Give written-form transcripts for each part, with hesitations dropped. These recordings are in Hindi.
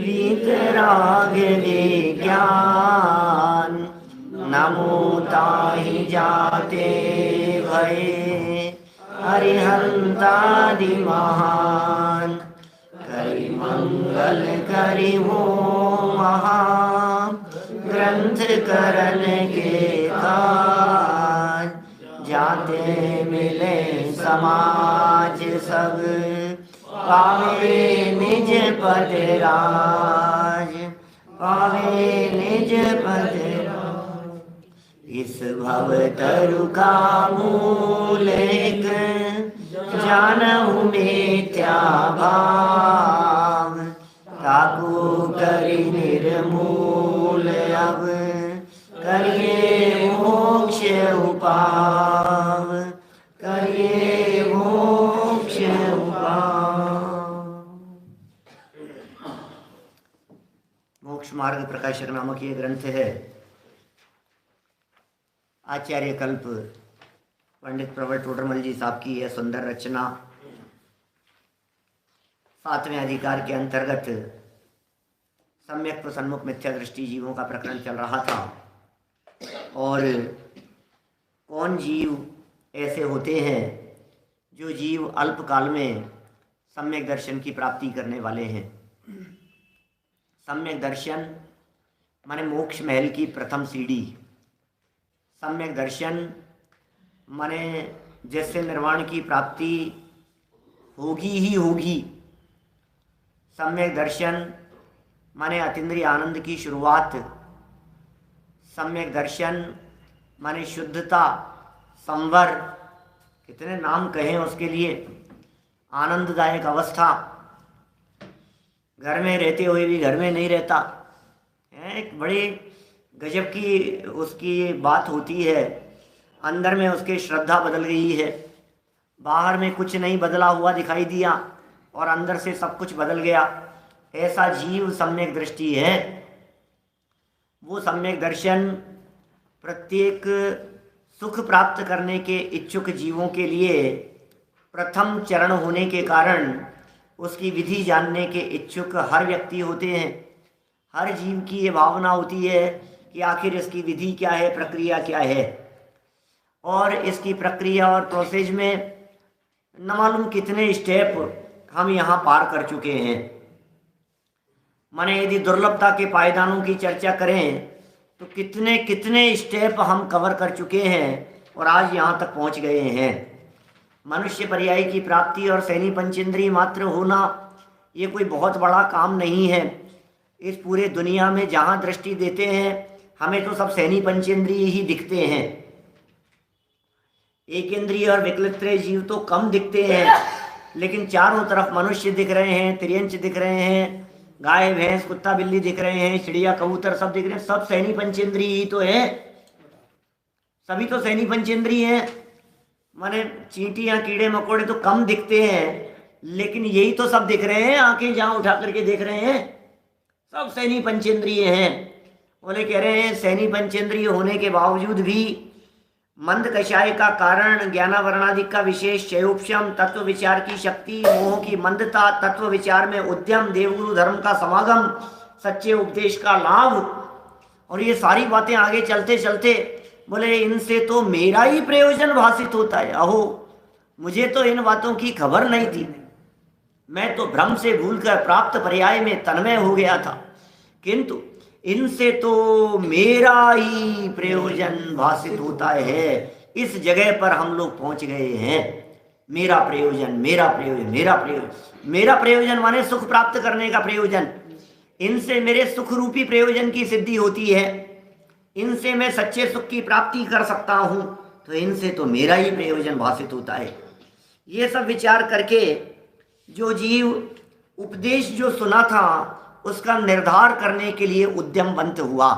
वीतराग विज्ञान नमो ताहि जाते भये अरिहंतादि महान करि मंगल करि हो महा ग्रंथ करण के काज जाते मिले समाज सब पावे निज पद राज पावे निज पद इस भव तरु का मूल एक जानहु मिथ्या भाव ताकू करि निर्मूल अब करिए मोक्ष उपाव करिए मोक्ष उपाव। मोक्ष मार्ग प्रकाशक नामक ये ग्रंथ है। आचार्य कल्प पंडित प्रवर टोडरमल जी साहब की यह सुंदर रचना 7वें अधिकार के अंतर्गत सम्यक प्रसन्मुख मिथ्या दृष्टि जीवों का प्रकरण चल रहा था और कौन जीव ऐसे होते हैं जो जीव अल्पकाल में सम्यक दर्शन की प्राप्ति करने वाले हैं। सम्यक दर्शन माने मोक्ष महल की प्रथम सीढ़ी। सम्यक दर्शन माने जिससे निर्वाण की प्राप्ति होगी ही होगी। सम्यक दर्शन माने अतीन्द्रिय आनंद की शुरुआत। सम्यक दर्शन माने शुद्धता, संवर, कितने नाम कहें उसके लिए, आनंददायक अवस्था। घर में रहते हुए भी घर में नहीं रहता, एक बड़ी गजब की उसकी बात होती है। अंदर में उसकी श्रद्धा बदल गई है, बाहर में कुछ नहीं बदला हुआ दिखाई दिया और अंदर से सब कुछ बदल गया। ऐसा जीव सम्यक दृष्टि है। वो सम्यक दर्शन प्रत्येक सुख प्राप्त करने के इच्छुक जीवों के लिए प्रथम चरण होने के कारण उसकी विधि जानने के इच्छुक हर व्यक्ति होते हैं। हर जीव की ये भावना होती है कि आखिर इसकी विधि क्या है, प्रक्रिया क्या है, और इसकी प्रक्रिया और प्रोसेस में न मालूम कितने स्टेप हम यहाँ पार कर चुके हैं। माने यदि दुर्लभता के पायदानों की चर्चा करें तो कितने कितने स्टेप हम कवर कर चुके हैं और आज यहाँ तक पहुँच गए हैं। मनुष्य पर्याय की प्राप्ति और सैनी पंचेंद्रिय मात्र होना ये कोई बहुत बड़ा काम नहीं है। इस पूरे दुनिया में जहाँ दृष्टि देते हैं हमें तो सब सैनी पंचेंद्रिय ही दिखते हैं। एक इंद्रिय और विकलित जीव तो कम दिखते हैं, लेकिन चारों तरफ मनुष्य दिख रहे हैं, त्रियंच दिख रहे हैं, गाय भैंस कुत्ता बिल्ली दिख रहे हैं, चिड़िया कबूतर सब दिख रहे हैं। सब सैनी पंचेंद्रिय ही तो है, सभी तो सैनी पंचेंद्रिय हैं। माने चींटियां कीड़े मकोड़े तो कम दिखते हैं, लेकिन यही तो सब दिख रहे हैं। आंखें जहां उठा करके देख रहे हैं सब सैनी पंचेंद्रिय हैं। बोले कह रहे हैं सैनी पंचेंद्रिय होने के बावजूद भी मंद कषाय का कारण ज्ञानावरणादि का विशेष चयोपशम, तत्व विचार की शक्ति, मोह की मंदता, तत्व विचार में उद्यम, देवगुरु धर्म का समागम, सच्चे उपदेश का लाभ, और ये सारी बातें आगे चलते चलते बोले इनसे तो मेरा ही प्रयोजन भाषित होता है। अहो, मुझे तो इन बातों की खबर नहीं थी। मैं तो भ्रम से भूलकर प्राप्त पर्याय में तन्मय हो गया था, किंतु इनसे तो मेरा ही प्रयोजन भाषित होता है। इस जगह पर हम लोग पहुंच गए हैं। मेरा प्रयोजन, मेरा प्रयोजन, मेरा प्रयोजन, मेरा प्रयोजन माने सुख प्राप्त करने का प्रयोजन। इनसे मेरे सुख रूपी प्रयोजन की सिद्धि होती है, इनसे मैं सच्चे सुख की प्राप्ति कर सकता हूं, तो इनसे तो मेरा ही प्रयोजन भाषित होता है। ये सब विचार करके जो जीव उपदेश जो सुना था उसका निर्धार करने के लिए उद्यमवंत हुआ।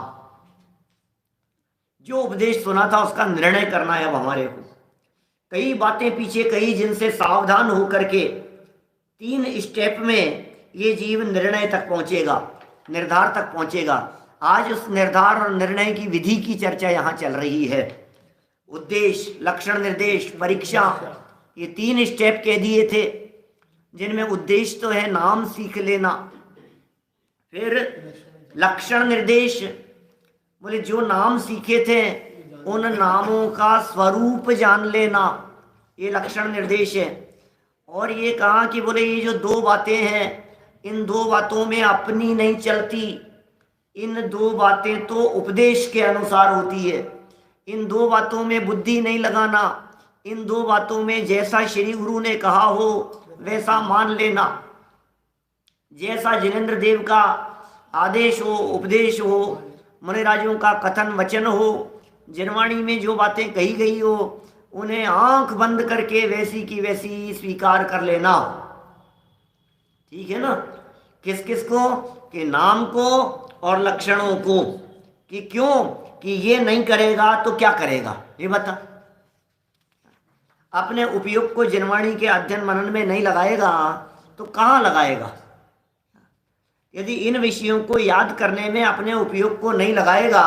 जो उपदेश सुना था उसका निर्णय करना है अब हमारे को। कई बातें पीछे कही जिनसे सावधान होकर के 3 स्टेप में ये जीव निर्णय तक पहुंचेगा, निर्धार तक पहुंचेगा। आज उस निर्धार और निर्णय की विधि की चर्चा यहाँ चल रही है। उद्देश्य, लक्षण, निर्देश, परीक्षा, ये 3 स्टेप कह दिए थे, जिनमें उद्देश्य तो है नाम सीख लेना, फिर लक्षण निर्देश, बोले जो नाम सीखे थे उन नामों का स्वरूप जान लेना, ये लक्षण निर्देश है। और ये कहा कि बोले ये जो दो बातें हैं, इन दो बातों में अपनी नहीं चलती, इन दो बातें तो उपदेश के अनुसार होती है। इन दो बातों में बुद्धि नहीं लगाना, इन दो बातों में जैसा श्री गुरु ने कहा हो वैसा मान लेना, जैसा जिनेंद्र देव का आदेश हो, उपदेश हो, मुनिराजों का कथन वचन हो, जिनवाणी में जो बातें कही गई हो उन्हें आंख बंद करके वैसी की वैसी स्वीकार कर लेना। ठीक है ना? किस किस को? कि नाम को और लक्षणों को। कि क्यों? कि ये नहीं करेगा तो क्या करेगा ये बता। अपने उपयोग को जिनवाणी के अध्ययन मनन में नहीं लगाएगा तो कहाँ लगाएगा? यदि इन विषयों को याद करने में अपने उपयोग को नहीं लगाएगा,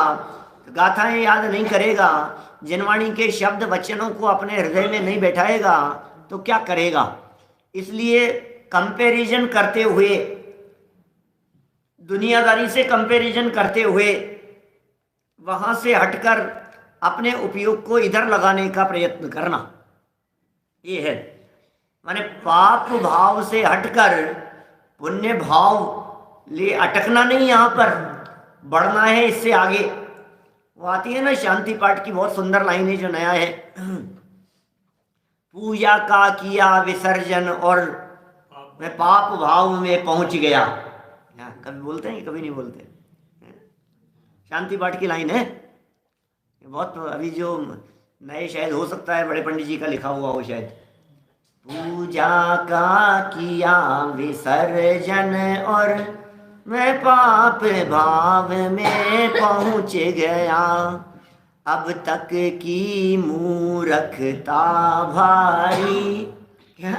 गाथाएं याद नहीं करेगा, जिनवाणी के शब्द वचनों को अपने हृदय में नहीं बैठाएगा तो क्या करेगा? इसलिए कंपैरिजन करते हुए, दुनियादारी से कंपैरिजन करते हुए वहां से हटकर अपने उपयोग को इधर लगाने का प्रयत्न करना, ये है। माने पाप भाव से हटकर पुण्य भाव ले अटकना नहीं, यहाँ पर बढ़ना है इससे आगे। वो आती है ना शांति पाठ की बहुत सुंदर लाइन है जो नया है, पूजा का किया विसर्जन और मैं पाप भाव में पहुंच गया। कभी बोलते हैं कभी नहीं बोलते, शांति पाठ की लाइन है बहुत। अभी जो नए शायद हो सकता है बड़े पंडित जी का लिखा हुआ हो शायद, पूजा का किया विसर्जन और मैं पाप भाव में पहुंच गया, अब तक की मूर्खता भारी। क्या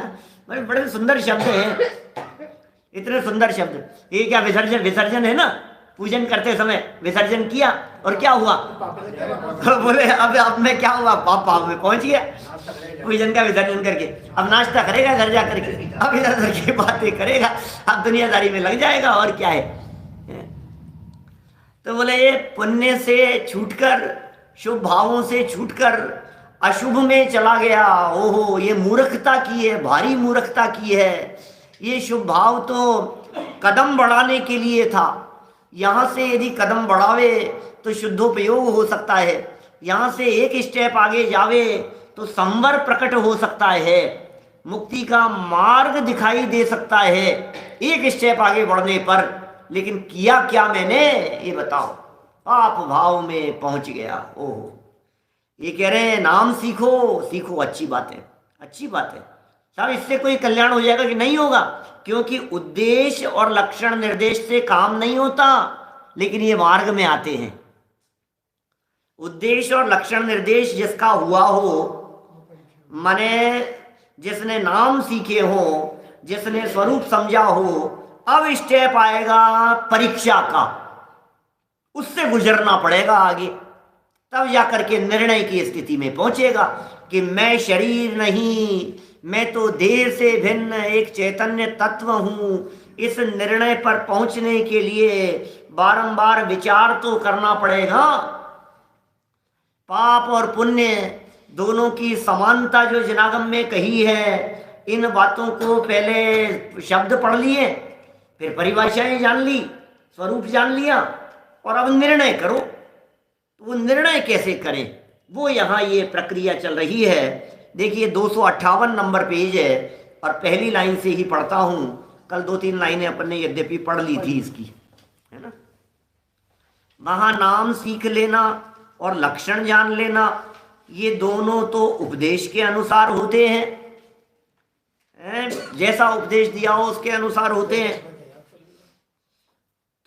बड़े बड़े सुंदर शब्द हैं, इतने सुंदर शब्द। ये क्या विसर्जन? विसर्जन है ना, पूजन करते समय विसर्जन किया और क्या हुआ? बोले अब मैं क्या हुआ? पाप भाव में पहुंच गया पूजन का विसर्जन करके। अब नाश्ता करेगा घर जा करके, अब इधर उधर की बातें करेगा, अब दुनियादारी में लग जाएगा और क्या है। तो बोले ये पुण्य से छूटकर, शुभ भावों से छूटकर अशुभ में चला गया। ओहो, ये मूर्खता की है, भारी मूर्खता की है। ये शुभ भाव तो कदम बढ़ाने के लिए था, यहाँ से यदि कदम बढ़ावे तो शुद्धोपयोग हो सकता है, यहाँ से एक स्टेप आगे जावे तो संवर प्रकट हो सकता है, मुक्ति का मार्ग दिखाई दे सकता है एक स्टेप आगे बढ़ने पर। लेकिन किया क्या मैंने ये बताओ? पाप भाव में पहुंच गया। ओहो, ये कह रहे हैं नाम सीखो, सीखो, अच्छी बात है, अच्छी बात है साहब, इससे कोई कल्याण हो जाएगा कि नहीं होगा? क्योंकि उद्देश्य और लक्षण निर्देश से काम नहीं होता, लेकिन ये मार्ग में आते हैं। उद्देश्य और लक्षण निर्देश जिसका हुआ हो, माने जिसने नाम सीखे हो, जिसने स्वरूप समझा हो, अब स्टेप आएगा परीक्षा का, उससे गुजरना पड़ेगा आगे, तब जाकर के निर्णय की स्थिति में पहुंचेगा कि मैं शरीर नहीं, मैं तो देह से भिन्न एक चैतन्य तत्व हूं। इस निर्णय पर पहुंचने के लिए बारंबार विचार तो करना पड़ेगा। पाप और पुण्य दोनों की समानता जो जनागम में कही है, इन बातों को पहले शब्द पढ़ लिए, फिर परिभाषाएं जान ली, स्वरूप जान लिया, और अब निर्णय करो। तो वो निर्णय कैसे करें, वो यहाँ ये प्रक्रिया चल रही है। देखिए 258 नंबर पेज है और पहली लाइन से ही पढ़ता हूँ। कल 2-3 लाइनें अपन ने यद्यपि पढ़ ली थी इसकी, है ना। वहाँ नाम सीख लेना और लक्षण जान लेना, ये दोनों तो उपदेश के अनुसार होते हैं, जैसा उपदेश दिया हो उसके अनुसार होते हैं।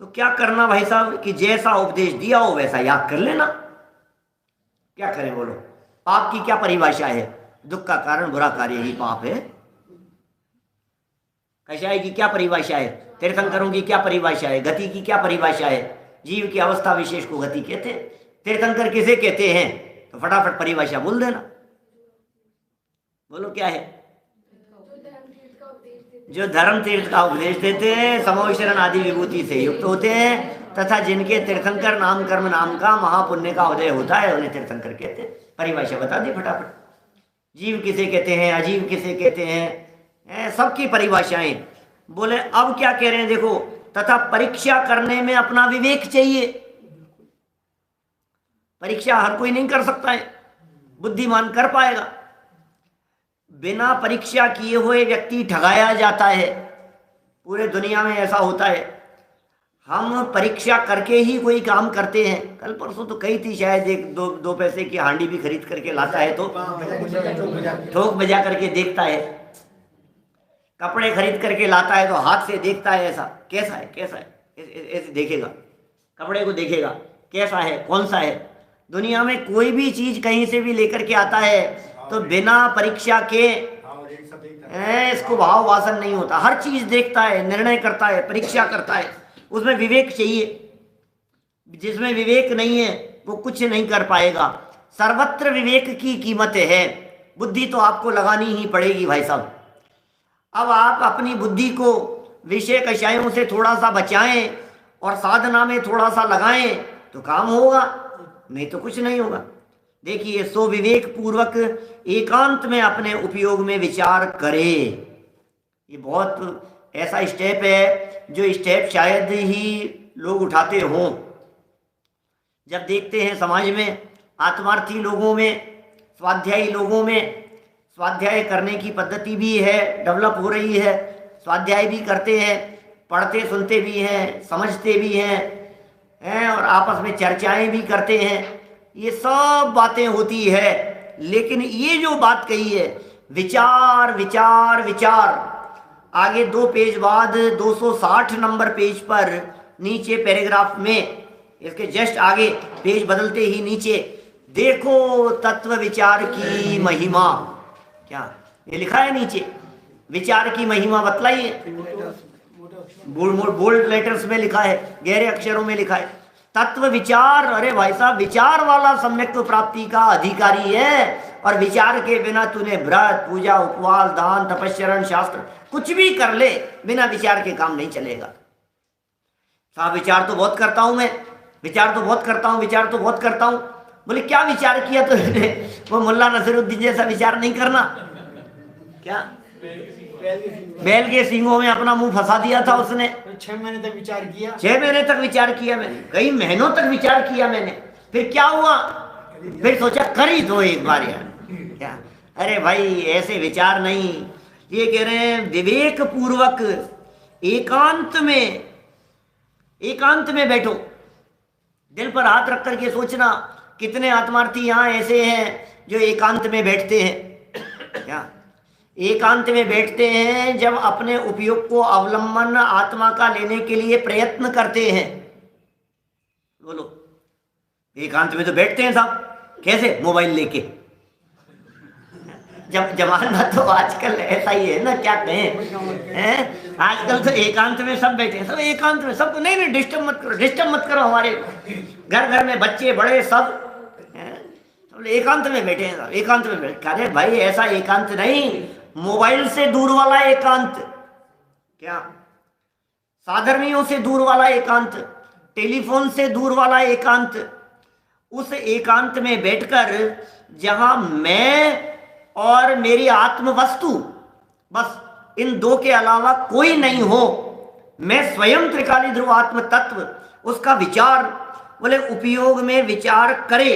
तो क्या करना भाई साहब कि जैसा उपदेश दिया हो वैसा याद कर लेना। क्या करें बोलो? पाप की क्या परिभाषा है? दुख का कारण बुरा कार्य ही पाप है। कषाय की क्या परिभाषा है? तीर्थंकरों की क्या परिभाषा है? गति की क्या परिभाषा है? जीव की अवस्था विशेष को गति कहते हैं। तीर्थंकर किसे कहते हैं? तो फटाफट परिभाषा बोल देना। बोलो क्या है? जो धर्म तीर्थ का उपदेश देते हैं, समोशरण आदि विभूति से युक्त होते हैं, तथा जिनके तीर्थंकर नाम कर्म नाम का महापुण्य का उदय होता है, उन्हें तीर्थंकर कहते हैं। परिभाषा बता दी फटाफट। जीव किसे कहते हैं, अजीव किसे कहते हैं, सबकी परिभाषाएं। बोले अब क्या कह रहे हैं देखो, तथा परीक्षा करने में अपना विवेक चाहिए। परीक्षा हर कोई नहीं कर सकता है, बुद्धिमान कर पाएगा। बिना परीक्षा किए हुए व्यक्ति ठगाया जाता है, पूरे दुनिया में ऐसा होता है। हम परीक्षा करके ही कोई काम करते हैं। कल परसों तो कही थी शायद, एक दो पैसे की हांडी भी खरीद करके लाता है तो ठोक बजा करके देखता है, कपड़े खरीद करके लाता है तो हाथ से देखता है, ऐसा कैसा है कैसा है, ऐसे देखेगा, कपड़े को देखेगा कैसा है कौन सा है। दुनिया में कोई भी चीज कहीं से भी लेकर के आता है तो बिना परीक्षा के इसको भाव वासन नहीं होता। हर चीज देखता है, निर्णय करता है, परीक्षा करता है, उसमें विवेक चाहिए। जिसमें विवेक नहीं है वो कुछ नहीं कर पाएगा। सर्वत्र विवेक की कीमत है, बुद्धि तो आपको लगानी ही पड़ेगी भाई साहब। अब आप अपनी बुद्धि को विषय कषायों से थोड़ा सा बचाएं और साधना में थोड़ा सा लगाएं तो काम होगा, नहीं तो कुछ नहीं होगा। देखिए, सो विवेक पूर्वक एकांत में अपने उपयोग में विचार करे। ये बहुत ऐसा स्टेप है जो स्टेप शायद ही लोग उठाते हों। जब देखते हैं समाज में आत्मार्थी लोगों में, स्वाध्यायी लोगों में, स्वाध्याय करने की पद्धति भी है, डेवलप हो रही है, स्वाध्याय भी करते हैं, पढ़ते सुनते भी हैं, समझते भी हैं और आपस में चर्चाएं भी करते हैं। ये सब बातें होती है, लेकिन ये जो बात कही है विचार विचार विचार, आगे 2 पेज बाद 260 नंबर पेज पर नीचे पैराग्राफ में, इसके जस्ट आगे पेज बदलते ही नीचे देखो तत्व विचार की महिमा, क्या ये लिखा है नीचे, विचार की महिमा बतलाइए। बोल्ड लेटर्स में लिखा है, गहरे अक्षरों में लिखा है तत्व विचार। अरे भाई साहब, विचार वाला सम्यक प्राप्ति का अधिकारी है, और विचार के बिना तूने व्रत पूजा उपवास दान तपस्या शास्त्र कुछ भी कर ले, बिना विचार के काम नहीं चलेगा। साहब विचार तो बहुत करता हूं मैं, विचार तो बहुत करता हूं, विचार तो बहुत करता हूं। बोले क्या विचार किया तो वो मुल्ला नसीरुद्दीन जैसा विचार नहीं करना क्या? बैल के सींगों में अपना मुंह फंसा दिया था उसने। 6 महीने तक विचार किया, 6 महीने तक विचार किया मैंने, कई महीनों तक विचार किया मैंने। फिर क्या हुआ? फिर सोचा कर ही दो एक बार यार, क्या? अरे भाई ऐसे विचार नहीं, ये कह रहे हैं विवेक पूर्वक एकांत में बैठो, दिल पर हाथ रख करके सोचना कितने आत्मार्थी यहाँ ऐसे हैं जो एकांत में बैठते हैं। क्या एकांत में बैठते हैं? जब अपने उपयोग को अवलंबन आत्मा का लेने के लिए प्रयत्न करते हैं। बोलो, एकांत में तो बैठते हैं साहब, कैसे? मोबाइल लेके। जब जमाना तो आजकल ऐसा ही है ना, क्या कहें हैं? आजकल तो एकांत में सब बैठे हैं, सब एकांत में, सबको नहीं डिस्टर्ब मत करो हमारे घर में बच्चे बड़े सब एकांत में बैठे हैं, सब एकांत में बैठे। अरे भाई ऐसा एकांत नहीं, मोबाइल से दूर वाला एकांत, क्या साधर्मियों से दूर वाला एकांत, टेलीफोन से दूर वाला एकांत, उस एकांत में बैठकर जहां मैं और मेरी आत्म वस्तु, बस इन 2 के अलावा कोई नहीं हो, मैं स्वयं त्रिकाली ध्रुव आत्म तत्व, उसका विचार, बोले उपयोग में विचार करे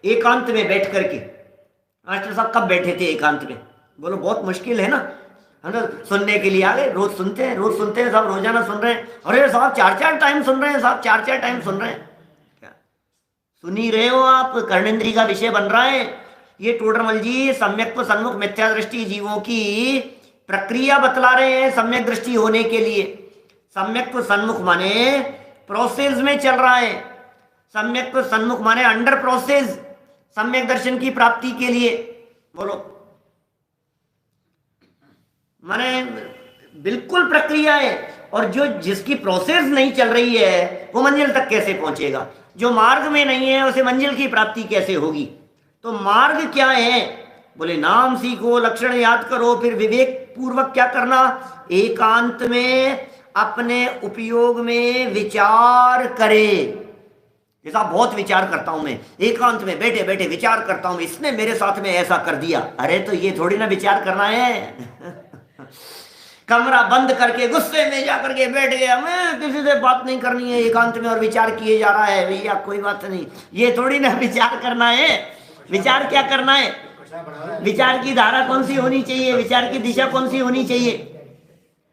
एकांत में बैठ करके। मास्टर साहब कब बैठे थे एकांत में? बोलो बहुत मुश्किल है ना, हम तो सुनने के लिए आ गए, रोज सुनते हैं सब, रोजाना सुन रहे हैं। अरे साहब 4-4 टाइम सुन रहे हैं साहब, 4-4 टाइम सुन रहे हैं। क्या सुन ही रहे हो आप? कर्णेंद्री का विषय बन रहा है ये। टोडरमल जी सम्यक सन्मुख मिथ्या दृष्टि जीवों की प्रक्रिया बतला रहे हैं सम्यक दृष्टि होने के लिए। सम्यक सन्मुख माने प्रोसेस में चल रहा है, सम्यक सन्मुख माने अंडर प्रोसेस सम्यक दर्शन की प्राप्ति के लिए। बोलो, माने बिल्कुल प्रक्रिया है, और जो जिसकी प्रोसेस नहीं चल रही है वो मंजिल तक कैसे पहुंचेगा? जो मार्ग में नहीं है उसे मंजिल की प्राप्ति कैसे होगी? तो मार्ग क्या है? बोले नाम सीखो, लक्षण याद करो, फिर विवेक पूर्वक क्या करना? एकांत में अपने उपयोग में विचार करे। जैसा बहुत विचार करता हूं मैं, एकांत में बैठे बैठे विचार करता हूं, इसने मेरे साथ में ऐसा कर दिया। अरे तो ये थोड़ी ना विचार करना है। कमरा बंद करके गुस्से में जाकर के बैठ गया, मैं किसी से बात नहीं करनी है, एकांत में और विचार किए जा रहा है। भैया कोई बात नहीं, ये थोड़ी ना विचार करना है। विचार क्या करना है? विचार की धारा कौन सी होनी चाहिए? विचार की दिशा कौन सी होनी चाहिए?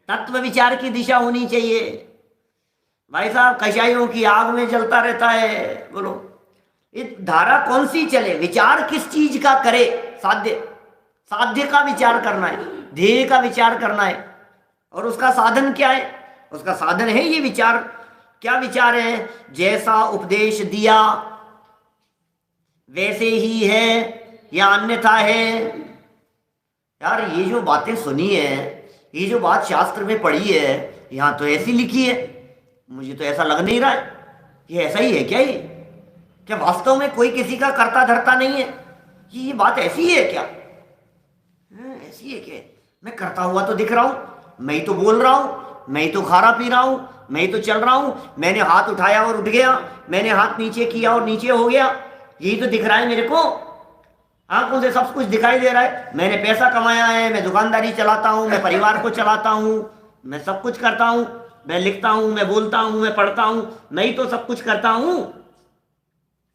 तत्व विचार की दिशा होनी चाहिए। भाई साहब कषायों की आग में जलता रहता है, बोलो ये धारा कौन सी चले? विचार किस चीज का करे? साध्य, साध्य का विचार करना है, ध्येय का विचार करना है। और उसका साधन क्या है? उसका साधन है ये विचार। क्या विचार है? जैसा उपदेश दिया वैसे ही है या अन्यथा है? यार ये जो बातें सुनी है, ये जो बात शास्त्र में पढ़ी है, यहाँ तो ऐसी लिखी है, मुझे तो ऐसा लग नहीं रहा है। ये ऐसा ही है क्या? ये क्या वास्तव में कोई किसी का करता धरता नहीं है? ये बात ऐसी है क्या? ऐसी है क्या? मैं करता हुआ तो दिख रहा हूं, मैं ही तो बोल रहा हूं, मैं ही तो खा रहा पी रहा हूं, मैं ही तो चल रहा हूं। मैंने हाथ उठाया और उठ गया, मैंने हाथ नीचे किया और नीचे हो गया, यही तो दिख रहा है मेरे को। आंखों से सब कुछ दिखाई दे रहा है। मैंने पैसा कमाया है, मैं दुकानदारी चलाता हूं, मैं परिवार को चलाता हूं, मैं सब कुछ करता हूं, मैं लिखता हूं, मैं बोलता हूं, मैं पढ़ता हूं, मैं ही तो सब कुछ करता हूं।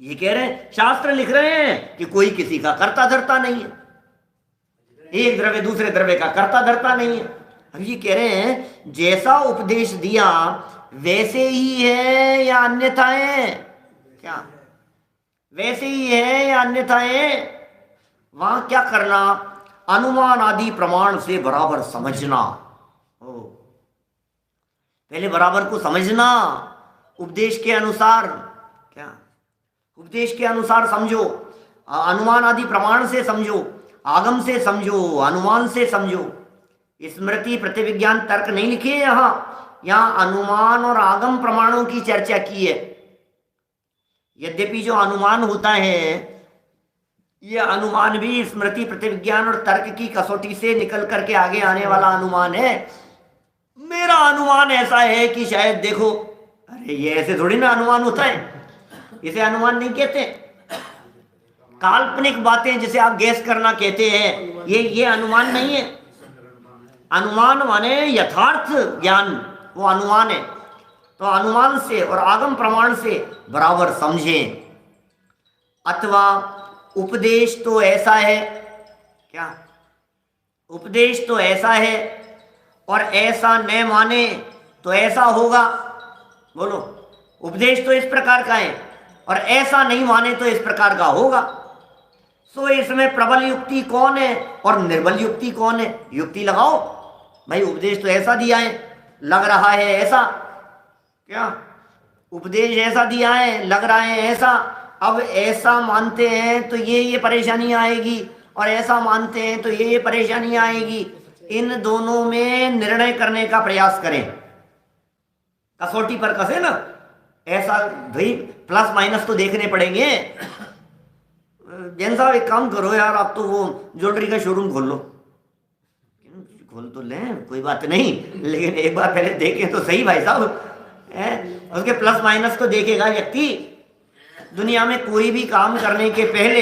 ये कह रहे हैं, शास्त्र लिख रहे हैं कि कोई किसी का करता धरता नहीं है, एक द्रव्य दूसरे द्रव्य का करता धरता नहीं है। अब ये कह रहे हैं जैसा उपदेश दिया वैसे ही है या अन्यथा है? क्या वैसे ही है या अन्यथा है? वहां क्या करना? अनुमान आदि प्रमाण से बराबर समझना। पहले बराबर को समझना, उपदेश के अनुसार। क्या उपदेश के अनुसार समझो, अनुमान आदि प्रमाण से समझो, आगम से समझो, अनुमान से समझो। स्मृति प्रतिविज्ञान तर्क नहीं लिखे यहाँ अनुमान और आगम प्रमाणों की चर्चा की है। यद्यपि जो अनुमान होता है, यह अनुमान भी स्मृति प्रतिविज्ञान और तर्क की कसौटी से निकल करके आगे आने वाला अनुमान है। मेरा अनुमान ऐसा है कि शायद देखो, अरे ये ऐसे थोड़ी ना अनुमान होता है, इसे अनुमान नहीं कहते। काल्पनिक बातें जिसे आप गैस करना कहते हैं, ये अनुमान नहीं है। अनुमान माने यथार्थ ज्ञान, वो अनुमान है। तो अनुमान से और आगम प्रमाण से बराबर समझें। अथवा उपदेश तो ऐसा है, क्या उपदेश तो ऐसा है और ऐसा न माने तो ऐसा होगा। बोलो, उपदेश तो इस प्रकार का है और ऐसा नहीं माने तो इस प्रकार का होगा। सो इसमें प्रबल युक्ति कौन है और निर्बल युक्ति कौन है? युक्ति लगाओ भाई। उपदेश तो ऐसा दिया है, लग रहा है ऐसा। क्या उपदेश ऐसा दिया है, लग रहा है ऐसा। अब ऐसा मानते हैं तो ये परेशानी आएगी, और ऐसा मानते हैं तो ये परेशानी आएगी। इन दोनों में निर्णय करने का प्रयास करें, कसौटी पर कसे ना। ऐसा भाई प्लस माइनस तो देखने पड़ेंगे। जैन साहब एक काम करो यार, आप तो वो ज्वेलरी का शोरूम खोल लो। खोल तो लें, कोई बात नहीं, लेकिन एक बार पहले देखें तो सही भाई साहब। उसके प्लस माइनस तो देखेगा व्यक्ति। दुनिया में कोई भी काम करने के पहले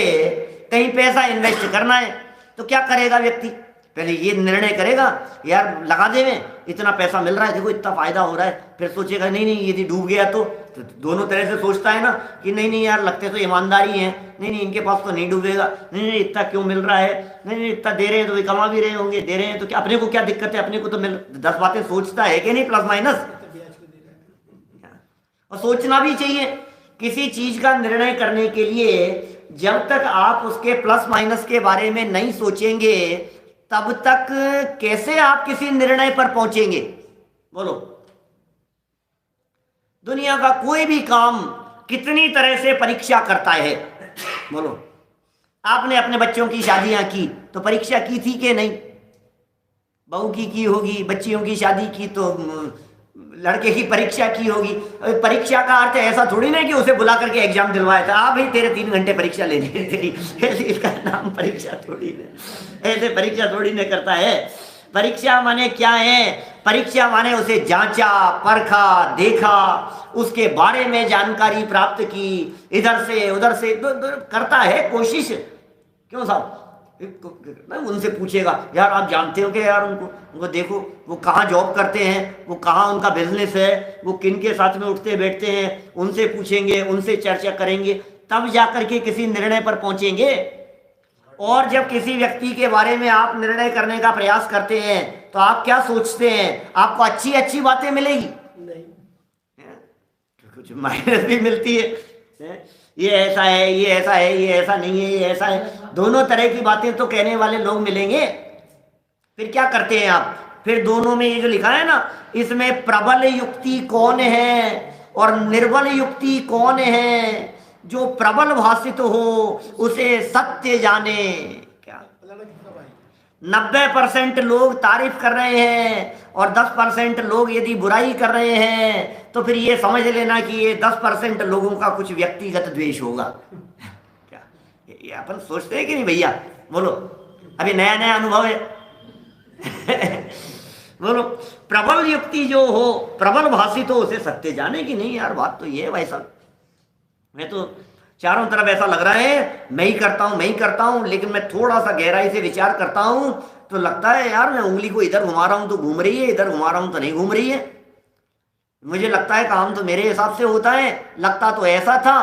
कहीं पैसा इन्वेस्ट करना है तो क्या करेगा व्यक्ति? पहले ये निर्णय करेगा, यार लगा दे, में इतना पैसा मिल रहा है, देखो इतना फायदा हो रहा है। फिर सोचेगा नहीं नहीं यदि डूब गया तो दोनों तरह से सोचता है ना कि नहीं नहीं यार लगते तो ईमानदारी है, नहीं नहीं इनके पास तो नहीं डूबेगा, नहीं नहीं इतना क्यों मिल रहा है, नहीं नहीं इतना दे रहे हैं तो वे कमा भी रहे होंगे, दे रहे हैं तो क्या अपने को क्या दिक्कत है, अपने को तो मिल। 10 बातें सोचता है कि नहीं, प्लस माइनस। और सोचना भी चाहिए। किसी चीज का निर्णय करने के लिए जब तक आप उसके प्लस माइनस के बारे में नहीं सोचेंगे तब तक कैसे आप किसी निर्णय पर पहुंचेंगे? बोलो, दुनिया का कोई भी काम कितनी तरह से परीक्षा करता है। बोलो, आपने अपने बच्चों की शादियां की तो परीक्षा की थी कि नहीं? बहू की होगी, बच्चियों की शादी की तो लड़के की परीक्षा की होगी। परीक्षा का अर्थ ऐसा थोड़ी ना कि उसे बुला करके एग्जाम दिलवाया था, भाई तेरे 3 घंटे परीक्षा लेनी है तेरी, इसका नाम परीक्षा थोड़ी ना, ऐसे परीक्षा थोड़ी ना करता है। परीक्षा माने क्या है? परीक्षा माने उसे जांचा, परखा, देखा, उसके बारे में जानकारी प्राप्त की, इधर से उधर से करता है कोशिश। क्यों साहब? उनसे पूछेगा, यार आप जानते हो क्या यार उनको देखो, वो कहाँ जॉब करते हैं, वो कहाँ उनका बिजनेस है, वो किन के साथ में उठते बैठते हैं, उनसे पूछेंगे, उनसे चर्चा करेंगे, तब जाकर के किसी निर्णय पर पहुंचेंगे। और जब किसी व्यक्ति के बारे में आप निर्णय करने का प्रयास करते हैं तो आप क्या सोचते हैं? आपको अच्छी अच्छी बातें मिलेगी? नहीं, कुछ माइनस भी मिलती है। ये ऐसा है, ये ऐसा है, ये ऐसा नहीं है, ये ऐसा है, दोनों तरह की बातें तो कहने वाले लोग मिलेंगे। फिर क्या करते हैं आप? फिर दोनों में ये जो लिखा है ना, इसमें प्रबल युक्ति कौन है और निर्बल युक्ति कौन है? जो प्रबल भाषित हो उसे सत्य जाने। क्या 90% लोग तारीफ कर रहे हैं और 10% लोग यदि बुराई कर रहे हैं तो फिर ये समझ लेना कि ये 10% लोगों का कुछ व्यक्तिगत द्वेष होगा। क्या ये अपन सोचते हैं कि नहीं भैया? बोलो, अभी नया नया अनुभव है। बोलो, प्रबल युक्ति जो हो, प्रबल भाषित हो, उसे सत्य जाने की नहीं। यार बात तो ये है भाई साहब, मैं तो चारों तरफ ऐसा लग रहा है मैं ही करता हूं, मैं ही करता हूं, लेकिन मैं थोड़ा सा गहराई से विचार करता हूं तो लगता है यार मैं उंगली को इधर घुमा रहा हूं तो घूम रही है, इधर घुमा रहा हूं तो नहीं घूम रही है। मुझे लगता है काम तो मेरे हिसाब से होता है, लगता तो ऐसा था,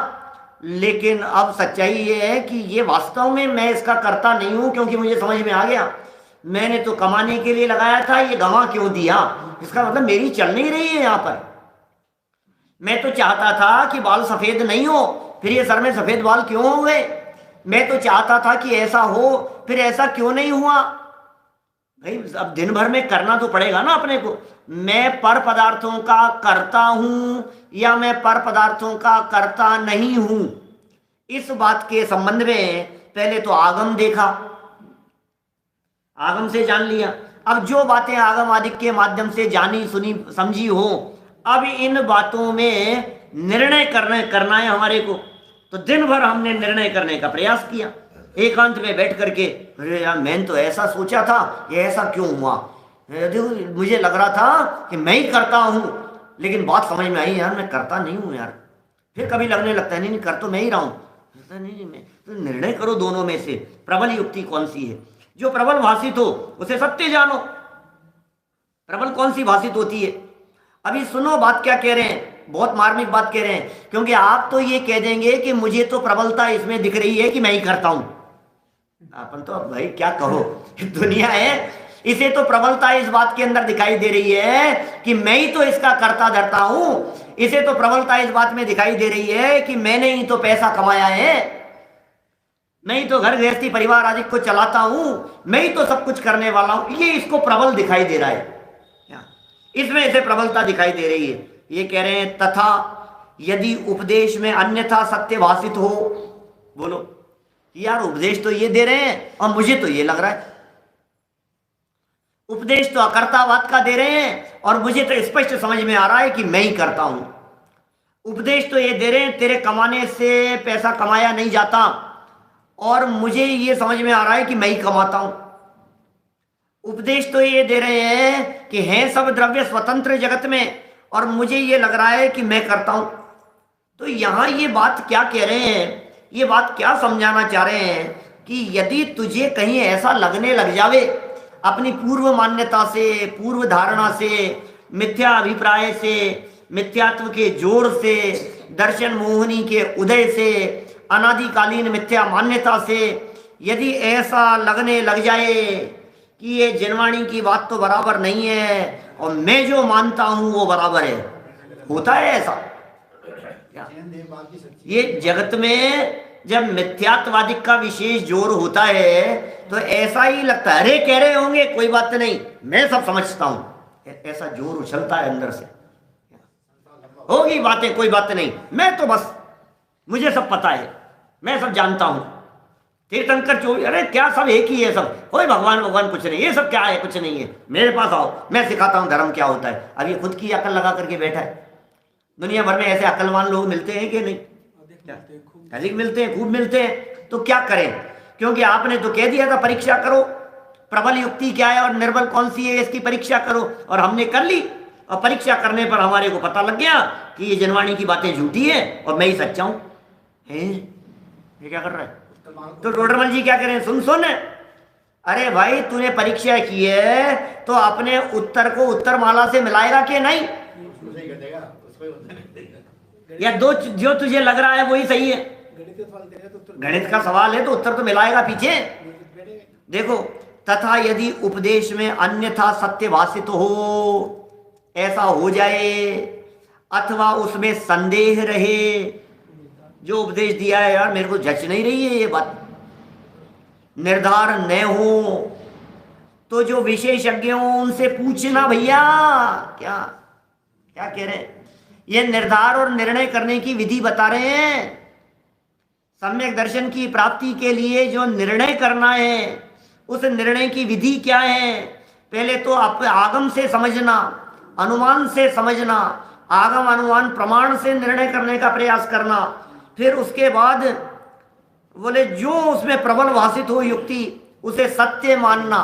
लेकिन अब सच्चाई ये है कि ये वास्तव में मैं इसका करता नहीं हूं, क्योंकि मुझे समझ में आ गया मैंने तो कमाने के लिए लगाया था, ये गंवा क्यों दिया? इसका मतलब मेरी चल नहीं रही है यहाँ पर। मैं तो चाहता था कि बाल सफेद नहीं हो, फिर ये सर में सफेद बाल क्यों हो गए? मैं तो चाहता था कि ऐसा हो, फिर ऐसा क्यों नहीं हुआ? भाई अब दिन भर में करना तो पड़ेगा ना अपने को। मैं पर पदार्थों का करता हूं या मैं पर पदार्थों का करता नहीं हूं, इस बात के संबंध में पहले तो आगम देखा, आगम से जान लिया। अब जो बातें आगम आदि के माध्यम से जानी सुनी समझी हो, अब इन बातों में निर्णय करना है हमारे को। तो दिन भर हमने निर्णय करने का प्रयास किया, एकांत में बैठ करके, अरे यार मैंने तो ऐसा सोचा था, ये ऐसा क्यों हुआ? देखो मुझे लग रहा था कि मैं ही करता हूं, लेकिन बात समझ में आई यार मैं करता नहीं हूं यार। फिर कभी लगने लगता है नहीं कर तो मैं ही रहा हूं। नहीं, मैं तो निर्णय करो दोनों में से प्रबल युक्ति कौन सी है। जो प्रबल भाषित हो उसे सत्य जानो। प्रबल कौन सी भाषित होती है? अभी सुनो बात क्या कह रहे हैं, बहुत मार्मिक बात कह रहे हैं, क्योंकि आप तो ये कह देंगे कि मुझे तो प्रबलता इसमें दिख रही है कि मैं ही करता हूं। अपन तो भाई क्या कहो, दुनिया है, इसे तो प्रबलता इस बात के अंदर दिखाई दे रही है कि मैं ही तो इसका करता धरता हूं। इसे तो प्रबलता इस बात में दिखाई दे रही है कि मैंने ही तो पैसा कमाया है, मैं ही तो घर गृहस्थी परिवार आदि को चलाता हूं, मैं ही तो सब कुछ करने वाला हूं। ये इसको प्रबल दिखाई दे रहा है, इसमें इसे प्रबलता दिखाई दे रही है। ये कह रहे हैं तथा यदि उपदेश में अन्यथा सत्य भाषित हो। बोलो यार उपदेश तो ये दे रहे हैं और मुझे तो ये लग रहा है, उपदेश तो अकर्तावाद का दे रहे हैं और मुझे तो स्पष्ट समझ में आ रहा है कि मैं ही करता हूं। उपदेश तो ये दे रहे हैं तेरे कमाने से पैसा कमाया नहीं जाता, और मुझे ये समझ में आ रहा है कि मैं ही कमाता हूं। उपदेश तो ये दे रहे हैं कि हैं सब द्रव्य स्वतंत्र जगत में, और मुझे ये लग रहा है कि मैं करता हूं। तो यहां ये बात क्या कह रहे हैं, ये बात क्या समझाना चाह रहे हैं कि यदि तुझे कहीं ऐसा लगने लग जावे अपनी पूर्व मान्यता से, पूर्व धारणा से, मिथ्या अभिप्राय से, मिथ्यात्व के जोर से, दर्शन मोहिनी के उदय से, अनादिकालीन मिथ्या मान्यता से यदि ऐसा लगने लग जाए कि ये जिनवाणी की बात तो बराबर नहीं है और मैं जो मानता हूं वो बराबर है, होता है ऐसा? ये जगत में जब मिथ्यात्ववादी का विशेष जोर होता है तो ऐसा ही लगता है, अरे कह रहे होंगे कोई बात नहीं, मैं सब समझता हूं, ऐसा जोर उछलता है अंदर से, होगी बातें कोई बात नहीं, मैं तो बस मुझे सब पता है, मैं सब जानता हूं। तीर्थंकर चोरी, अरे क्या सब एक ही है, सब कोई भगवान भगवान कुछ नहीं, ये सब क्या है, कुछ नहीं है, मेरे पास आओ मैं सिखाता हूं धर्म क्या होता है। अब ये खुद की अकल लगा करके बैठा है। दुनिया भर में ऐसे अकलवान लोग मिलते हैं कि नहीं? अधिक मिलते हैं, खूब मिलते हैं। तो क्या करें, क्योंकि आपने तो कह दिया था परीक्षा करो, प्रबल युक्ति क्या है और निर्बल कौन सी है, इसकी परीक्षा करो। और हमने कर ली, और परीक्षा करने पर हमारे को पता लग गया कि ये जनवाणी की बातें झूठी है और मैं ही सच्चा हूं। ये क्या कर रहा है? तो टोडरमल जी क्या कह रहे हैं, सुन सुन, अरे भाई तूने परीक्षा की है तो अपने उत्तर को उत्तर माला से मिलाएगा कि नहीं, या दो जो तुझे लग रहा है वही सही है? गणित का सवाल है तो उत्तर तो मिलाएगा पीछे। देखो, तथा यदि उपदेश में अन्यथा सत्य भाषित हो, ऐसा हो जाए, अथवा उसमें संदेह रहे, जो उपदेश दिया है यार मेरे को जच नहीं रही है ये बात, निर्धार न हो, तो जो विशेषज्ञ हो उनसे पूछना। भैया क्या क्या कह रहे हैं, ये निर्धार और निर्णय करने की विधि बता रहे हैं। सम्यक दर्शन की प्राप्ति के लिए जो निर्णय करना है, उस निर्णय की विधि क्या है? पहले तो आप आगम से समझना, अनुमान से समझना, आगम अनुमान प्रमाण से निर्णय करने का प्रयास करना, फिर उसके बाद बोले जो उसमें प्रबल भाषित हो युक्ति उसे सत्य मानना।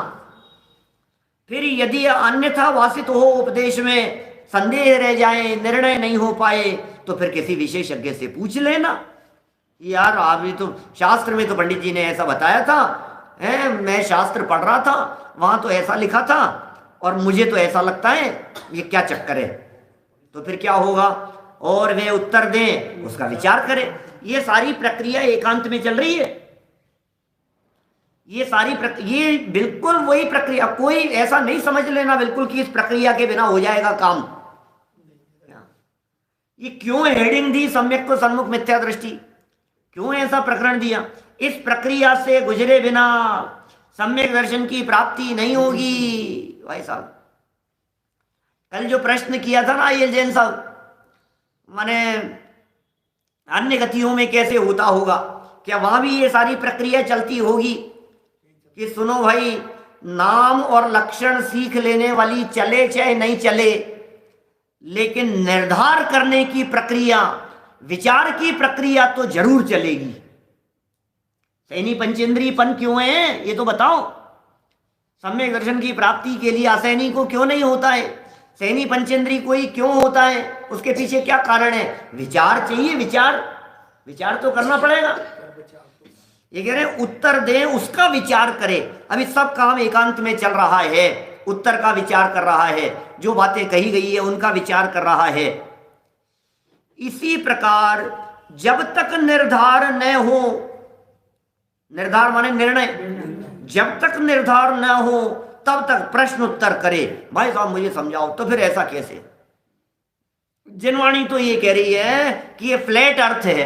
फिर यदि अन्यथा भाषित हो, उपदेश में संदेह रह जाए, निर्णय नहीं हो पाए, तो फिर किसी विशेषज्ञ से पूछ लेना। यार अभी तो शास्त्र में तो पंडित जी ने ऐसा बताया था, मैं शास्त्र पढ़ रहा था, वहां तो ऐसा लिखा था और मुझे तो ऐसा लगता है, ये क्या चक्कर है? तो फिर क्या होगा? और वे उत्तर दें, उसका विचार करें। ये सारी प्रक्रिया एकांत में चल रही है। ये बिल्कुल वही प्रक्रिया, कोई ऐसा नहीं समझ लेना बिल्कुल कि इस प्रक्रिया के बिना हो जाएगा काम। ये क्यों हेडिंग दी, सम्यक को सन्मुख मिथ्या दृष्टि, क्यों ऐसा प्रकरण दिया? इस प्रक्रिया से गुजरे बिना सम्यक दर्शन की प्राप्ति नहीं होगी। भाई साहब, कल जो प्रश्न किया था ना ये जैन साहब, माने अन्य गतियों में कैसे होता होगा, क्या वहां भी ये सारी प्रक्रिया चलती होगी कि सुनो भाई, नाम और लक्षण सीख लेने वाली चले चाहे नहीं चले, लेकिन निर्धार करने की प्रक्रिया, विचार की प्रक्रिया तो जरूर चलेगी। सैनी पंचेंद्रीयपन क्यों है ये तो बताओ। सम्यक दर्शन की प्राप्ति के लिए असैनी को क्यों नहीं होता है, सैनी पंचेंद्री को ही क्यों होता है? उसके पीछे क्या कारण है? विचार चाहिए, विचार तो करना पड़ेगा। ये कह रहे हैं उत्तर दें, उसका विचार करें। अभी सब काम एकांत में चल रहा है, उत्तर का विचार कर रहा है, जो बातें कही गई है उनका विचार कर रहा है। इसी प्रकार जब तक निर्धार न हो, निर्धार माने निर्णय, जब तक निर्धार न हो तब तक प्रश्न उत्तर करे। भाई साहब मुझे समझाओ, तो फिर ऐसा कैसे? जिनवाणी तो ये कह रही है कि ये फ्लैट अर्थ है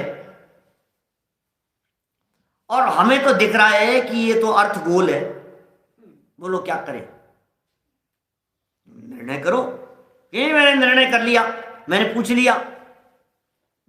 और हमें तो दिख रहा है कि ये तो अर्थ गोल है। बोलो क्या करें? निर्णय करो। ये मैंने निर्णय कर लिया, मैंने पूछ लिया,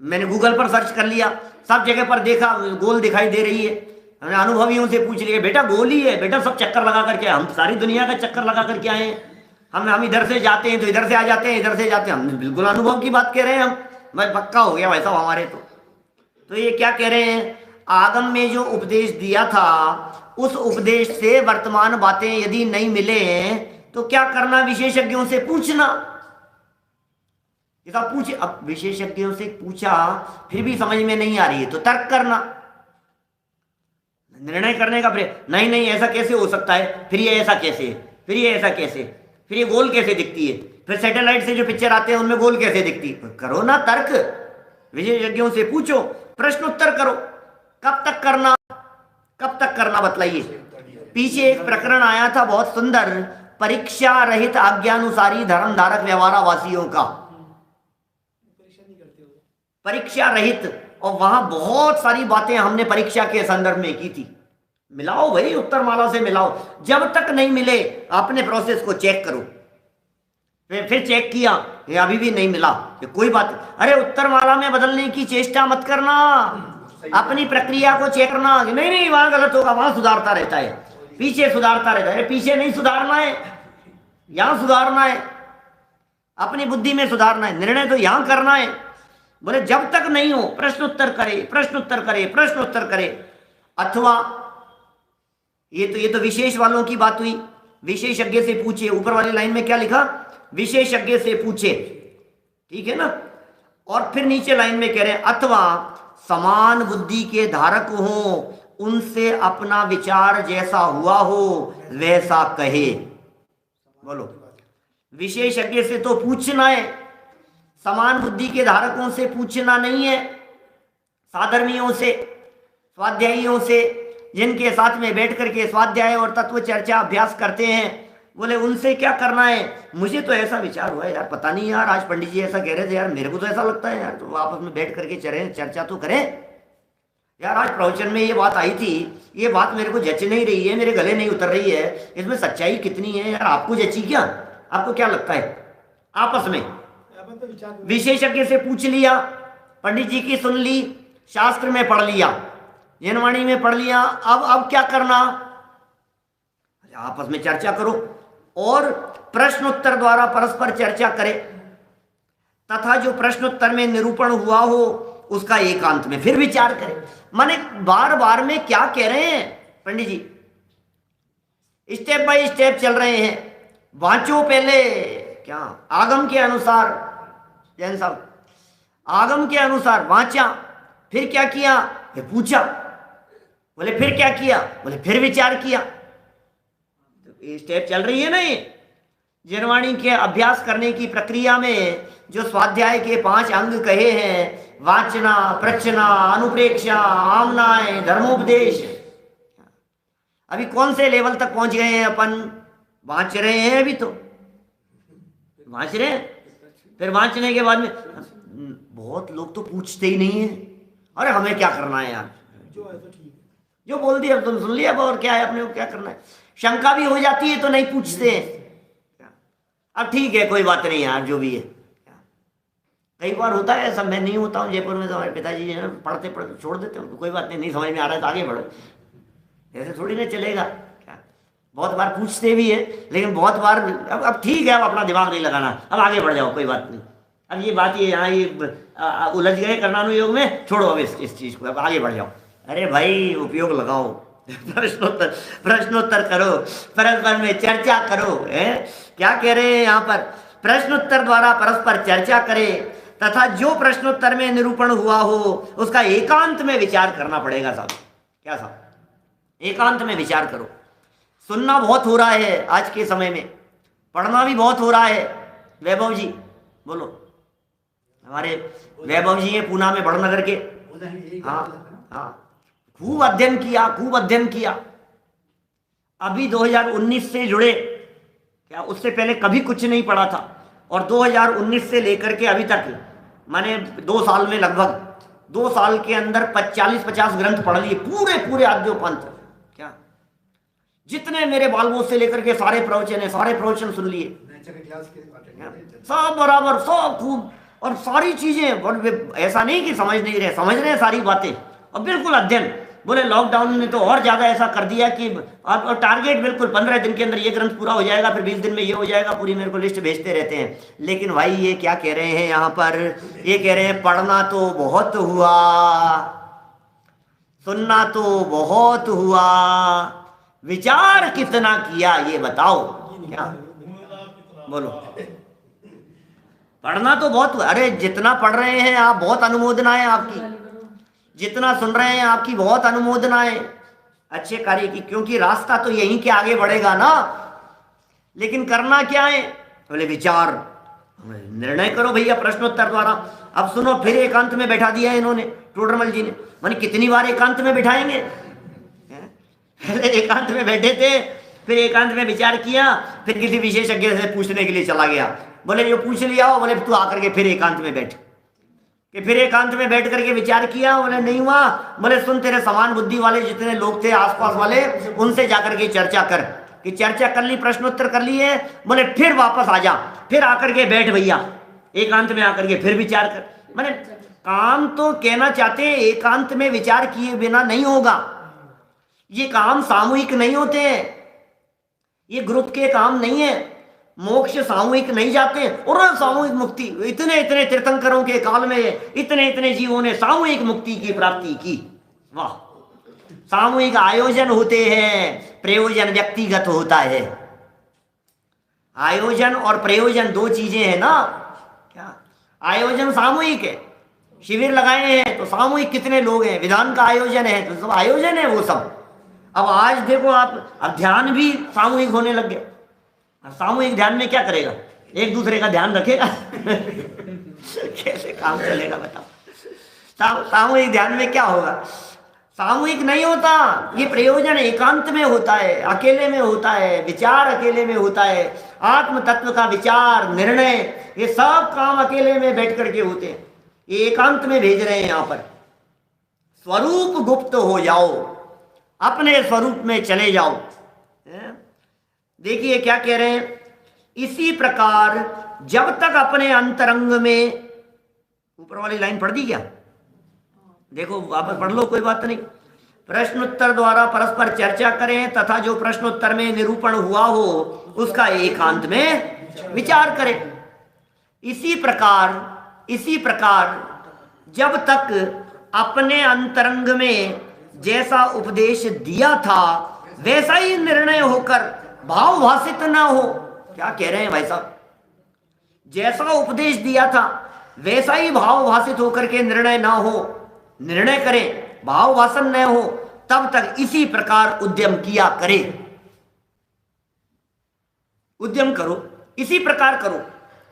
मैंने गूगल पर सर्च कर लिया, सब जगह पर देखा गोल दिखाई दे रही है। हमने अनुभवियों से पूछ लिया, बेटा गोल ही है, बेटा सब चक्कर लगा करके, हम सारी दुनिया का चक्कर लगा करके आए हैं। हम इधर से जाते हैं तो इधर से आ जाते हैं, इधर से जाते हैं। हम बिल्कुल अनुभव की बात कह रहे हैं हम, मैं पक्का हो गया वैसा हमारे तो ये क्या कह रहे हैं? आगम में जो उपदेश दिया था उस उपदेश से वर्तमान बातें यदि नहीं मिले तो क्या करना? विशेषज्ञों से पूछना। पूछे, अब विशेषज्ञों से पूछा फिर भी समझ में नहीं आ रही है तो तर्क करना, निर्णय करने का प्रयास। नहीं ऐसा कैसे हो सकता है, फिर ये ऐसा कैसे है, फिर ये ऐसा कैसे, फिर ये गोल कैसे दिखती है, फिर सैटेलाइट से जो पिक्चर आते हैं उनमें गोल कैसे दिखती है? करो ना तर्क, विशेषज्ञों से पूछो, प्रश्न उत्तर करो। कब तक करना बतलाइए। पीछे एक प्रकरण आया था बहुत सुंदर, परीक्षा रहित आज्ञानुसारी धर्म धारक व्यवहारावासियों का, परीक्षा रहित। और वहां बहुत सारी बातें हमने परीक्षा के संदर्भ में की थी। मिलाओ भाई, उत्तरमाला से मिलाओ। जब तक नहीं मिले अपने प्रोसेस को चेक करो। फिर चेक किया, ये अभी भी नहीं मिला, ये कोई बात। अरे उत्तरमाला में बदलने की चेष्टा मत करना, अपनी प्रक्रिया को चेक करना। नहीं वहां गलत होगा, वहां सुधारता रहता है, पीछे सुधारता रहता है। पीछे नहीं सुधारना है, यहां सुधारना है, अपनी बुद्धि में सुधारना है, निर्णय तो यहां करना है। बोले जब तक नहीं हो प्रश्न उत्तर करे, प्रश्न उत्तर करे, प्रश्न उत्तर करे। अथवा ये तो विशेष वालों की बात हुई, विशेषज्ञ से पूछे। ऊपर वाली लाइन में क्या लिखा? विशेषज्ञ से पूछे, ठीक है ना। और फिर नीचे लाइन में कह रहे हैं अथवा समान बुद्धि के धारक हो, उनसे अपना विचार जैसा हुआ हो वैसा कहे। बोलो, विशेषज्ञ से तो पूछना है, समान बुद्धि के धारकों से पूछना नहीं है। साधर्मियों से, स्वाध्यायियों से, जिनके साथ में बैठ करके स्वाध्याय और तत्व चर्चा अभ्यास करते हैं, बोले उनसे क्या करना है। मुझे तो ऐसा विचार हुआ यार, पता नहीं यार, आज पंडित जी ऐसा कह रहे थे यार, मेरे को तो ऐसा लगता है यार, तो आपस में बैठ करके चर्चा तो करें यार। आज प्रवचन में ये बात आई थी, ये बात मेरे को जच नहीं रही है, मेरे गले नहीं उतर रही है, इसमें सच्चाई कितनी है यार, आपको जची क्या? आपको क्या लगता है? आपस में विशेषज्ञ से पूछ लिया, पंडित जी की सुन ली, शास्त्र में पढ़ लिया, जनवाणी में पढ़ लिया, अब क्या करना? आपस में चर्चा करो और प्रश्नोत्तर द्वारा परस्पर चर्चा करे, तथा जो प्रश्नोत्तर में निरूपण हुआ हो उसका एकांत में फिर विचार करें। माने बार बार में क्या कह रहे हैं पंडित जी? स्टेप बाय स्टेप चल रहे हैं। वांचो पहले क्या? आगम के अनुसार, जैन साहब, आगम के अनुसार वांचा, फिर क्या किया? फिर पूछा। बोले फिर क्या किया? बोले फिर विचार किया। तो ये स्टेप चल रही है ना। ये जनवाणी के अभ्यास करने की प्रक्रिया में जो स्वाध्याय के 5 अंग कहे हैं, वाचना, प्रचना, अनुप्रेक्षा, आमनाय, धर्मोपदेश, अभी कौन से लेवल तक पहुंच गए हैं अपन? वांच रहे हैं, अभी तो वांच रहे हैं। फिर वांचने के बाद में बहुत लोग तो पूछते ही नहीं है, अरे हमें क्या करना है यार, जो बोल दिया तुम सुन लिया, और क्या है, अपने को क्या करना है। शंका भी हो जाती है तो नहीं पूछते हैं। अब ठीक है, कोई बात नहीं यार, जो भी है। कई बार होता है ऐसा, मैं नहीं होता हूँ जयपुर में, तो हमारे पिताजी जो है पढ़ते पढ़ते छोड़ देते हैं, कोई बात नहीं, नहीं समझ में आ रहा है तो आगे बढ़ो, ऐसे थोड़ी ना चलेगा। क्या बहुत बार पूछते भी है, लेकिन बहुत बार अब ठीक है, अब अपना दिमाग नहीं लगाना, अब आगे बढ़ जाओ, कोई बात नहीं। अब ये बात ये यहाँ ये उलझ गए कर्णानुयोग में, छोड़ो अब इस चीज़ को, अब आगे बढ़ जाओ। अरे भाई उपयोग लगाओ, प्रश्नोत्तर करो, परस्पर में चर्चा करो। क्या कह रहे हैं यहाँ पर? प्रश्नोत्तर द्वारा परस्पर चर्चा करे, तथा जो प्रश्नोत्तर में निरूपण हुआ हो उसका एकांत में विचार करना पड़ेगा साहब। क्या साहब? एकांत में विचार करो। सुनना बहुत हो रहा है आज के समय में, पढ़ना भी बहुत हो रहा है। वैभव जी बोलो, हमारे वैभव जी हैं पूना में बड़नगर के। हाँ हाँ, खूब अध्ययन किया, खूब अध्ययन किया। अभी 2019 से जुड़े, क्या उससे पहले कभी कुछ नहीं पढ़ा था, और 2019 से लेकर के अभी तक, माने 2 साल में, लगभग 2 साल के अंदर 40-50 ग्रंथ पढ़ लिए, पूरे आद्योपंत। क्या जितने मेरे बालबोध से लेकर के सारे प्रवचन है, सारे प्रवचन सुन लिए, सब बराबर, सब खूब, और सारी चीजें। और ऐसा नहीं कि समझ नहीं रहे, समझ रहे हैं सारी बातें, और बिल्कुल अध्ययन। बोले लॉकडाउन ने तो और ज्यादा ऐसा कर दिया कि और टारगेट बिल्कुल 15 दिन के अंदर ये ग्रंथ पूरा हो जाएगा, फिर 20 दिन में ये हो जाएगा, पूरी मेरे को लिस्ट भेजते रहते हैं। लेकिन भाई ये क्या कह रहे हैं यहाँ पर? ये कह रहे हैं पढ़ना तो बहुत हुआ, सुनना तो बहुत हुआ, विचार कितना किया ये बताओ। क्या बोलो? पढ़ना तो बहुत हुआ। अरे जितना पढ़ रहे हैं आप, बहुत अनुमोदना है आपकी, जितना सुन रहे हैं आपकी बहुत अनुमोदना है अच्छे कार्य की, क्योंकि रास्ता तो यहीं के आगे बढ़ेगा ना। लेकिन करना क्या है? बोले विचार, निर्णय करो भैया प्रश्नोत्तर द्वारा। अब सुनो, फिर एकांत में बैठा दिया है इन्होंने, टोडरमल जी ने। माने कितनी बार एकांत में बिठाएंगे? पहले एकांत में बैठे थे, फिर एकांत में विचार किया, फिर किसी विशेषज्ञ से पूछने के लिए चला गया। बोले जो पूछ लिया हो, बोले तू आकर के फिर एकांत में बैठ, कि फिर एकांत में बैठ करके विचार किया। बोले नहीं हुआ, बोले सुन, तेरे समान बुद्धि वाले जितने लोग थे आसपास वाले, उनसे जाकर के चर्चा कर। कि चर्चा कर ली, प्रश्नोत्तर कर लिए, बोले फिर वापस आ जा, फिर आकर के बैठ भैया एकांत में आकर के फिर विचार कर। माने काम तो कहना चाहते हैं एकांत में विचार किए बिना नहीं होगा। ये काम सामूहिक नहीं होते हैं, ये ग्रुप के काम नहीं है। मोक्ष सामूहिक नहीं जाते, और सामूहिक मुक्ति, इतने तीर्थंकरों के काल में इतने जीवों ने सामूहिक मुक्ति की प्राप्ति की। वाह, सामूहिक आयोजन होते हैं, प्रयोजन व्यक्तिगत होता है। आयोजन और प्रयोजन दो चीजें हैं ना। क्या आयोजन सामूहिक है, शिविर लगाए हैं तो सामूहिक कितने लोग हैं, विधान का आयोजन है तो सब आयोजन है वो सब। अब आज देखो आप, अब ध्यान भी सामूहिक होने लग गए। सामूहिक ध्यान में क्या करेगा, एक दूसरे का ध्यान रखेगा कैसे काम चलेगा बताओ। सामूहिक ध्यान में क्या होगा, सामूहिक नहीं होता। ये प्रयोजन एकांत में होता है, अकेले में होता है, विचार अकेले में होता है, आत्म तत्व का विचार, निर्णय, ये सब काम अकेले में बैठ करके होते हैं। ये एकांत में भेज रहे हैं यहाँ पर। स्वरूप गुप्त हो जाओ, अपने स्वरूप में चले जाओ। देखिए क्या कह रहे हैं, इसी प्रकार जब तक अपने अंतरंग में, ऊपर वाली लाइन पढ़ दी क्या, देखो वापस पढ़ लो, कोई बात नहीं। प्रश्नोत्तर द्वारा परस्पर चर्चा करें तथा जो प्रश्नोत्तर में निरूपण हुआ हो उसका एकांत में विचार करें। इसी प्रकार जब तक अपने अंतरंग में जैसा उपदेश दिया था वैसा ही निर्णय होकर भाव भाषित ना हो। क्या कह रहे हैं भाई साहब, जैसा उपदेश दिया था वैसा ही भाव भाषित होकर के निर्णय ना हो, निर्णय करें, भाव वासन न हो, तब तक इसी प्रकार उद्यम किया करे। उद्यम करो, इसी प्रकार करो,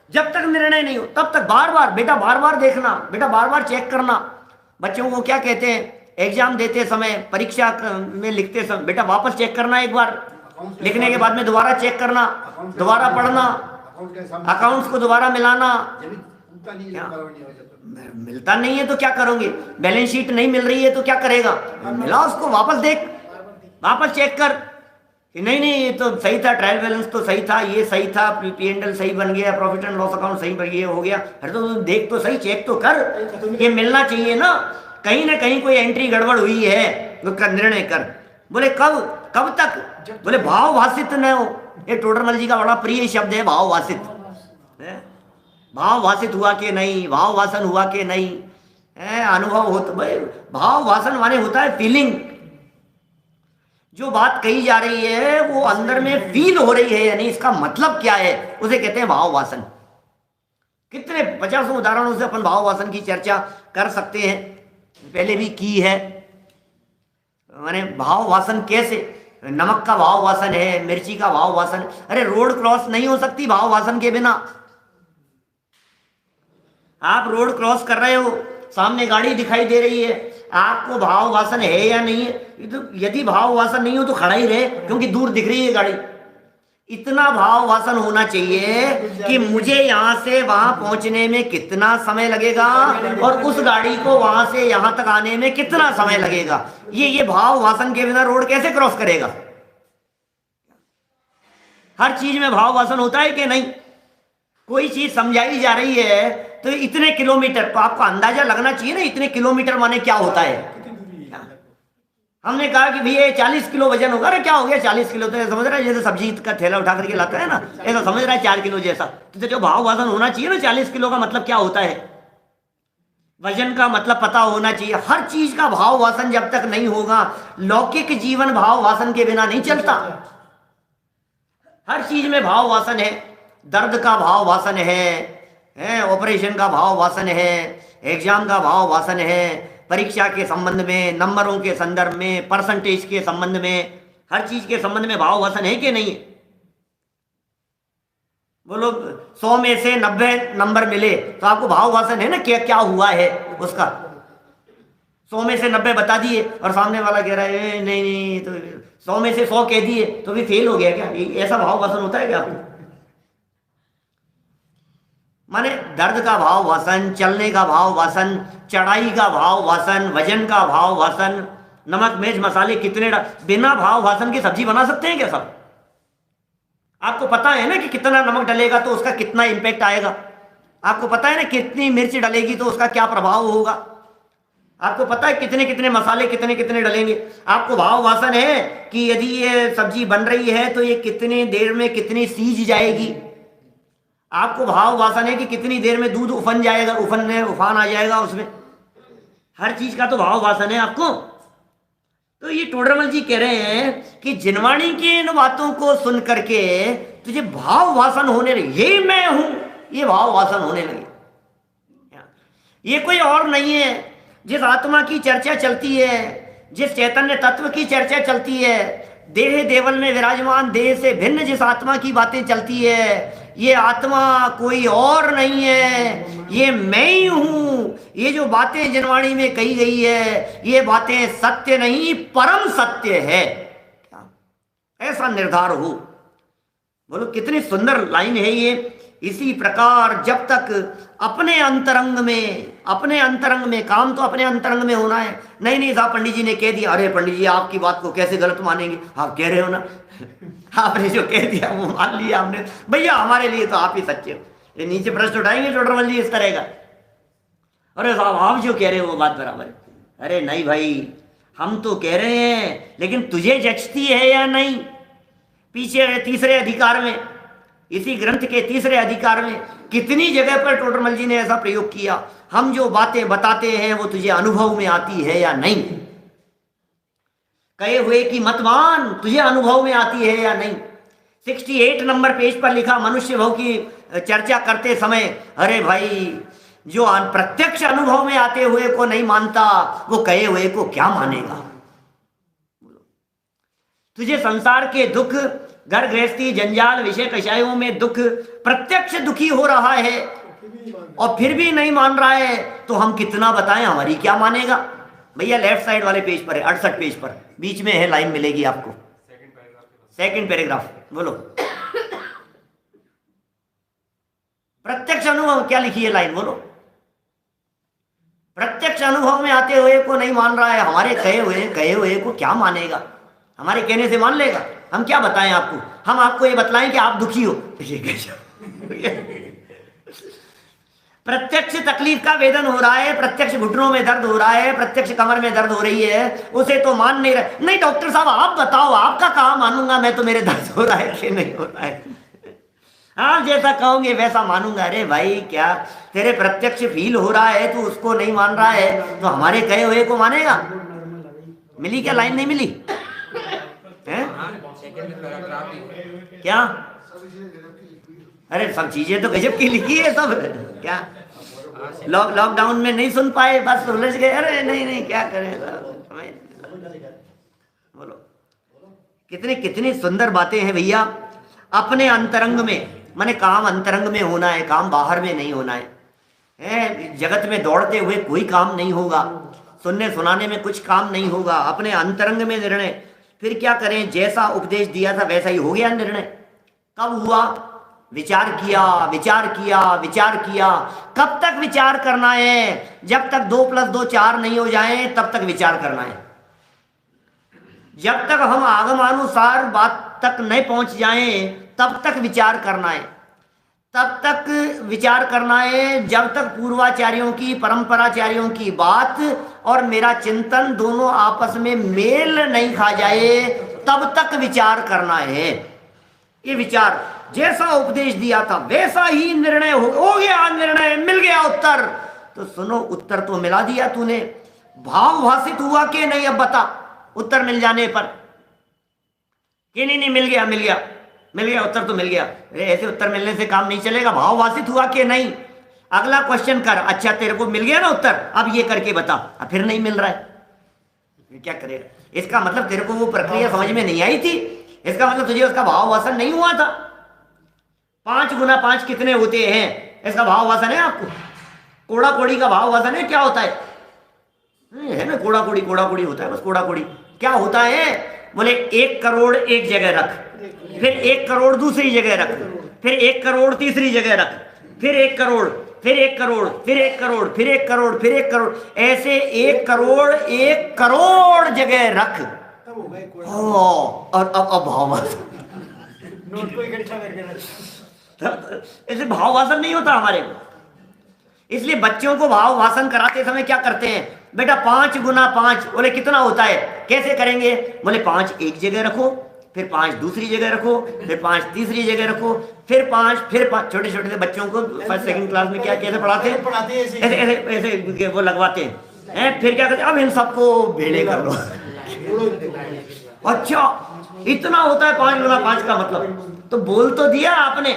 जब तक निर्णय नहीं हो तब तक बार बार बेटा, बार बार देखना बेटा, बार बार चेक करना। बच्चों को क्या कहते हैं, एग्जाम देते समय, परीक्षा में लिखते समय, बेटा वापस चेक करना, एक बार लिखने के बाद में दोबारा चेक करना, दोबारा पढ़ना, अकाउंट्स को दोबारा मिलाना। मिलता नहीं है तो क्या करोगे, बैलेंस शीट नहीं मिल रही है तो क्या करेगा, मिला उसको, वापस देख, वापस चेक कर कि नहीं नहीं ये तो सही था, ट्रायल बैलेंस तो सही था, ये सही था, P&L सही बन गया, प्रॉफिट एंड लॉस अकाउंट सही बन गया, हो गया। अरे तो देख तो सही, चेक तो कर, ये मिलना चाहिए ना कहीं कोई एंट्री गड़बड़ हुई है तो निर्णय कर। बोले कब तक, बोले भाव भाषित न हो। ये टोडरमल जी का बड़ा प्रिय शब्द है, भाव भाषित। भाव भाषित हुआ कि नहीं, भाव वासन हुआ कि नहीं, अनुभव हो तो भाई, भाव वासन माने होता है फीलिंग। जो बात कही जा रही है वो अंदर में फील हो रही है, यानी इसका मतलब क्या है, उसे कहते हैं भाव वासन। कितने 50 उदाहरणों से अपन भाव वासन की चर्चा कर सकते हैं, पहले भी की है। माने भाव वासन कैसे, नमक का भाव वासन है, मिर्ची का भाव वासन। अरे रोड क्रॉस नहीं हो सकती भाव वासन के बिना। आप रोड क्रॉस कर रहे हो, सामने गाड़ी दिखाई दे रही है, आपको भाव वासन है या नहीं है, तो यदि भाव वासन नहीं हो तो खड़ा ही रहे, क्योंकि दूर दिख रही है गाड़ी। इतना भाव वासन होना चाहिए कि मुझे यहां से वहां पहुंचने में कितना समय लगेगा और उस गाड़ी को वहां से यहां तक आने में कितना समय लगेगा। ये भाव वासन के बिना रोड कैसे क्रॉस करेगा। हर चीज में भाव वासन होता है कि नहीं। कोई चीज समझाई जा रही है तो इतने किलोमीटर, तो आपको अंदाजा लगना चाहिए ना, इतने किलोमीटर माने क्या होता है। हमने कहा कि भैया 40 किलो वजन होगा, अरे क्या हो गया 40 किलो, तो समझ रहा है जैसे सब्जी का थैला उठा करके लाता है ना, ऐसा समझ रहा है 4 किलो जैसा। तो जो भाव वजन होना चाहिए ना, 40 किलो का मतलब क्या होता है, वजन का मतलब पता होना चाहिए। हर चीज का भाव वासन जब तक नहीं होगा, लौकिक जीवन भाव वासन के बिना नहीं चलता। हर चीज में भाव वासन है, दर्द का भाव वासन है, ऑपरेशन का भाव वासन है, एग्जाम का भाव वासन है, परीक्षा के संबंध में, नंबरों के संदर्भ में, परसेंटेज के संबंध में, हर चीज के संबंध में भाव वासन है कि नहीं है। बोलो 100 में से 90 नंबर मिले तो आपको भाव वासन है ना, क्या हुआ है उसका। 100 में से 90 बता दिए और सामने वाला कह रहा है नहीं, तो 100 में से 100 कह दिए तो भी फेल हो गया क्या, ऐसा भाव वासन होता है क्या आपको। माने दर्द का भाव वासन, चलने का भाव वासन, चढ़ाई का भाव वासन, वजन का भाव वासन, नमक मिर्च मसाले कितने, बिना भाव वासन की सब्जी बना सकते हैं क्या सब। आपको पता है ना कि कितना नमक डलेगा तो उसका कितना इंपैक्ट आएगा। आपको पता है ना कितनी मिर्च डलेगी तो उसका क्या प्रभाव होगा। आपको पता है कितने कितने मसाले कितने कितने डलेंगे। आपको भाव वासन है कि यदि ये सब्जी बन रही है तो ये कितनी देर में कितनी सीज जाएगी। आपको भाव वासन है कि कितनी देर में दूध उफन जाएगा, उफान आ जाएगा उसमें। हर चीज का तो भाव वासन है आपको। तो ये टोडरमल जी कह रहे हैं कि जिनवाणी की इन बातों को सुन करके तुझे भाव वासन होने लगे, ये मैं हूं, ये भाव वासन होने लगे। ये कोई और नहीं है। जिस आत्मा की चर्चा चलती है, जिस चैतन्य तत्व की चर्चा चलती है, देह देवल में विराजमान देह से भिन्न जिस आत्मा की बातें चलती है, ये आत्मा कोई और नहीं है, ये मैं ही हूं। ये जो बातें जिनवाणी में कही गई है, ये बातें सत्य नहीं परम सत्य है। ऐसा निर्धार हो। बोलो कितनी सुंदर लाइन है ये। इसी प्रकार जब तक अपने अंतरंग में काम तो अपने अंतरंग में होना है। नहीं साहब पंडित जी ने कह दिया, अरे पंडित जी आपकी बात को कैसे गलत मानेंगे, आप कह रहे हो ना आपने जो कह दिया वो मान लिया हमने, भैया हमारे लिए तो आप ही सच्चे हो। ये नीचे प्रश्न उठाएंगे टोडरमल जी इस तरह का, अरे साहब आप जो कह रहे हो वो बात बराबर है। अरे नहीं भाई, हम तो कह रहे हैं लेकिन तुझे जचती है या नहीं। पीछे तीसरे अधिकार में, इसी ग्रंथ के तीसरे अधिकार में कितनी जगह पर टोडरमल जी ने ऐसा प्रयोग किया, हम जो बातें बताते हैं वो तुझे अनुभव में आती है या नहीं। कहे हुए कि मत मान, तुझे अनुभव में आती है या नहीं। 68 नंबर पेज पर लिखा मनुष्य भाव की चर्चा करते समय, अरे भाई जो प्रत्यक्ष अनुभव में आते हुए को नहीं मानता वो कहे हुए को क्या मानेगा। तुझे संसार के दुख, घर गृहस्थी जंजाल विषय कषायों में दुख, प्रत्यक्ष दुखी हो रहा है और फिर भी नहीं मान रहा है, तो हम कितना बताएं, हमारी क्या मानेगा। भैया लेफ्ट साइड वाले पेज पर है, 68 पेज पर बीच में है, लाइन मिलेगी आपको, सेकंड पैराग्राफ। बोलो प्रत्यक्ष अनुभव क्या लिखी है लाइन, बोलो। प्रत्यक्ष अनुभव में आते हुए को नहीं मान रहा है, हमारे कहे हुए को क्या मानेगा। हमारे कहने से मान लेगा, हम क्या बताएं आपको, हम आपको ये बतलाएं कि आप दुखी हो। प्रत्यक्ष तकलीफ का वेदन हो रहा है, प्रत्यक्ष घुटनों में दर्द हो रहा है, प्रत्यक्ष कमर में दर्द हो रही है, उसे तो मान नहीं रहे। नहीं डॉक्टर साहब आप बताओ, आपका कहाँ मानूंगा मैं, तो मेरे दर्द हो रहा है कि नहीं हो रहा है। हाँ जैसा कहोगे वैसा मानूंगा। अरे भाई क्या तेरे प्रत्यक्ष फील हो रहा है, तो उसको नहीं मान रहा है, तो हमारे कहे हुए को मानेगा। मिली क्या लाइन, नहीं मिली है? क्या? अरे सब चीजें तो गजब की लिखी है सब। क्या लॉकडाउन में नहीं सुन पाए, बस उलझ गए। अरे नहीं क्या करें, बोलो कितनी कितनी सुंदर बातें हैं भैया। अपने अंतरंग में, माने काम अंतरंग में होना है, काम बाहर में नहीं होना है। जगत में दौड़ते हुए कोई काम नहीं होगा, सुनने सुनाने में कुछ काम नहीं होगा, अपने अंतरंग में निर्णय। फिर क्या करें, जैसा उपदेश दिया था वैसा ही हो गया निर्णय। कब हुआ? विचार किया। कब तक विचार करना है? जब तक 2 + 2 4 नहीं हो जाए तब तक विचार करना है। जब तक हम आगमानुसार बात तक नहीं पहुंच जाएं तब तक विचार करना है। तब तक विचार करना है जब तक पूर्वाचार्यों की, परंपराचार्यों की बात और मेरा चिंतन दोनों आपस में मेल नहीं खा जाए, तब तक विचार करना है। ये विचार जैसा उपदेश दिया था वैसा ही निर्णय हो गया, निर्णय मिल गया उत्तर। तो सुनो, उत्तर तो मिला दिया तूने, भाव भाषित हुआ कि नहीं अब बता। उत्तर मिल जाने पर कि नहीं मिल गया उत्तर तो मिल गया। ऐसे उत्तर मिलने से काम नहीं चलेगा, भाव भाषित हुआ कि नहीं। अगला क्वेश्चन कर, अच्छा तेरे को मिल गया ना उत्तर, अब ये करके बता। अब फिर नहीं मिल रहा है, क्या करेगा? इसका मतलब तेरे को वो प्रक्रिया समझ में नहीं आई थी, इसका मतलब तुझे उसका भाव वासन नहीं हुआ था। 5 × 5 कितने होते हैं, इसका भाव वासन है आपको? कोड़ा कोड़ी का भाव वासन है, क्या होता है ना? कोड़ा कोड़ी होता है बस। कोड़ा कोड़ी क्या होता है? बोले 1 करोड़ एक जगह रख, फिर 1 करोड़ दूसरी जगह रख, फिर 1 करोड़ तीसरी जगह रख, फिर 1 करोड़, फिर 1 करोड़, फिर 1 करोड़, फिर 1 करोड़, फिर 1 करोड़, ऐसे 1 करोड़ जगह रख। और अब भाववासन नोट को इकट्ठा करके ऐसे भाववासन नहीं होता हमारे को। इसलिए बच्चों को भाववासन कराते समय क्या करते हैं, बेटा 5 × 5, बोले कितना होता है, कैसे करेंगे? बोले 5 एक जगह रखो, फिर 5 दूसरी जगह रखो, फिर 5 तीसरी जगह रखो, फिर 5। छोटे छोटे से बच्चों को 1st 2nd क्लास में क्या कैसे पढ़ाते हैं, ऐसे वो लगवाते हैं। फिर क्या करते हैं, अब इन सबको भेड़े कर लो। अच्छा, इतना होता है 5 गुना 5 का मतलब। तो बोल तो दिया आपने,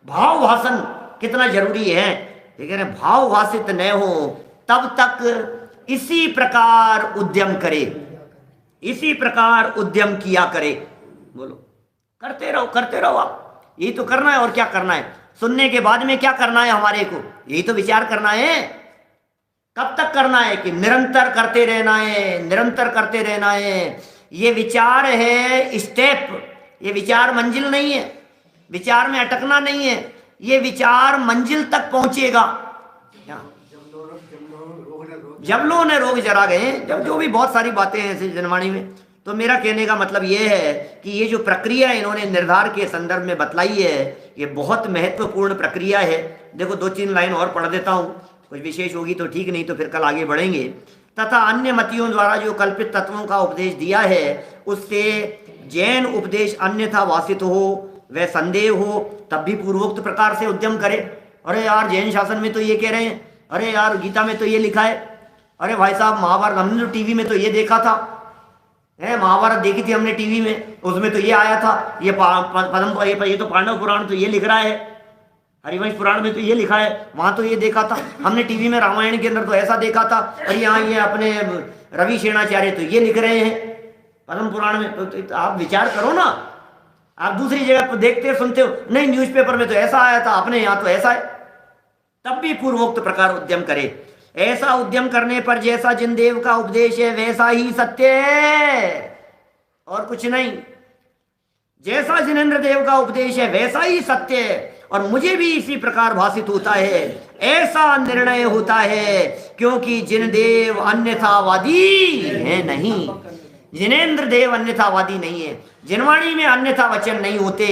भाव भाषण कितना जरूरी है। ठीक है ना, भाव भाषित न हो तब तक इसी प्रकार उद्यम करे, इसी प्रकार उद्यम किया करे। बोलो, करते रहो आप, यही तो करना है। और क्या करना है? सुनने के बाद में क्या करना है हमारे को? यही तो विचार करना है। कब तक करना है? कि निरंतर करते रहना है, निरंतर करते रहना है। ये विचार है स्टेप, ये विचार मंजिल नहीं है। विचार में अटकना नहीं है, ये विचार मंजिल तक पहुंचेगा। जब लोगों ने रोग जरा गए, जब जो भी बहुत सारी बातें हैं ऐसे जनवाणी में। तो मेरा कहने का मतलब ये है कि ये जो प्रक्रिया इन्होंने निर्धार के संदर्भ में बतलाई है, ये बहुत महत्वपूर्ण प्रक्रिया है। देखो 2-3 लाइन और पढ़ देता हूँ, कुछ विशेष होगी तो ठीक, नहीं तो फिर कल आगे बढ़ेंगे। तथा अन्य मतियों द्वारा जो कल्पित तत्वों का उपदेश दिया है, उससे जैन उपदेश अन्यथा वासित हो वह संदेह हो, तब भी पूर्वोक्त प्रकार से उद्यम करे। अरे यार, जैन शासन में तो ये कह रहे हैं, अरे यार गीता में तो ये लिखा है, अरे भाई साहब महाभारत हमने तो टीवी में तो ये देखा था, है महाभारत देखी थी हमने टीवी में, उसमें तो ये आया था, ये ये तो पांडव पुराण तो ये लिख रहा है, हरिवंश पुराण में तो ये लिखा है, वहां तो ये देखा था हमने टीवी में, रामायण के अंदर तो ऐसा देखा था, और यहाँ ये अपने रवि सेनाचार्य तो ये लिख रहे हैं पद्म पुराण में। तो आप विचार करो ना, आप दूसरी जगह पर देखते सुनते हो, नहीं न्यूज़पेपर में तो ऐसा आया था, अपने यहाँ तो ऐसा है। तब भी पूर्वोक्त प्रकार उद्यम करे। ऐसा उद्यम करने पर जैसा जिनदेव का उपदेश है वैसा ही सत्य है, और कुछ नहीं। जैसा जिनेंद्र देव का उपदेश है वैसा ही सत्य है, और मुझे भी इसी प्रकार भाषित होता है, ऐसा निर्णय होता है, क्योंकि जिनदेव अन्यथावादी है नहीं, जिनेंद्र देव अन्यथावादी नहीं है। जिनवाणी में अन्यथा वचन नहीं होते,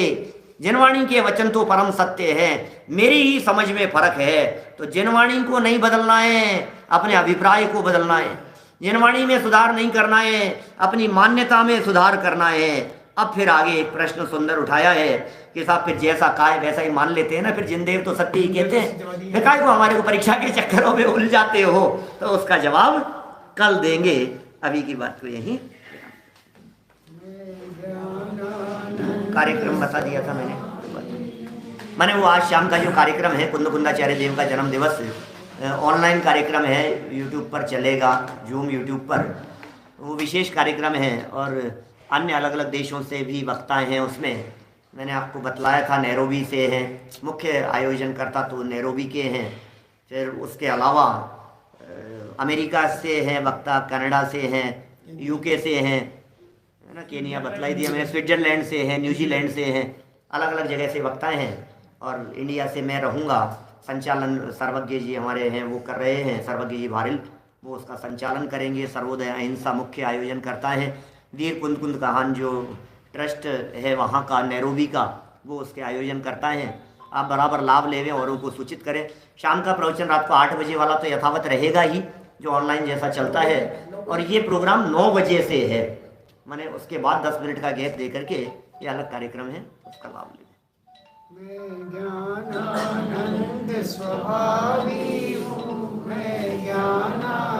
जिनवाणी के वचन तो परम सत्य है। मेरी ही समझ में फर्क है, तो जिनवाणी को नहीं बदलना है, अपने अभिप्राय को बदलना है। जिनवाणी में सुधार नहीं करना है, अपनी मान्यता में सुधार करना है। अब फिर आगे एक प्रश्न सुंदर उठाया है कि साहब फिर जैसा कहा है वैसा ही मान लेते हैं ना, फिर जिनदेव तो सत्य ही कहते हैं, फिर काय को हमारे को परीक्षा के चक्करों में उलझाते हो? तो उसका जवाब कल देंगे, अभी की बात को यही कार्यक्रम बता दिया था मैंने वो आज शाम का जो कार्यक्रम है कुंद कुंदाचार्य देव का जन्म दिवस, ऑनलाइन कार्यक्रम है, यूट्यूब पर चलेगा, जूम यूट्यूब पर, वो विशेष कार्यक्रम है। और अन्य अलग अलग देशों से भी वक्ता हैं उसमें। मैंने आपको बतलाया था नैरोबी से हैं, मुख्य आयोजनकर्ता तो नैरोबी के हैं। फिर उसके अलावा अमेरिका से हैं वक्ता, कनाडा से हैं, यूके से हैं, है ना, केनिया बतलाई दिया मैंने, स्विट्जरलैंड से हैं, न्यूजीलैंड से हैं, अलग अलग जगह से वक्ता हैं। और इंडिया से मैं रहूँगा, संचालन सर्वज्ञ जी हमारे हैं वो कर रहे हैं, सर्वज्ञ जी भारिल, वो उसका संचालन करेंगे। सर्वोदय अहिंसा मुख्य आयोजन करता है। वीर कुंद कुंद कहान जो ट्रस्ट है वहाँ का, नैरोबी का, वो उसके आयोजन करता है। आप बराबर लाभ लेवें, औरों को सूचित करें। शाम का प्रवचन रात को 8 बजे वाला तो यथावत रहेगा ही, जो ऑनलाइन जैसा चलता है, और ये प्रोग्राम 9 बजे से है, मैंने उसके बाद 10 मिनट का गैप दे करके ये अलग कार्यक्रम है, उसका लाभ लें। मैं ज्ञानानंद स्वभावी हूँ, मैं ज्ञाना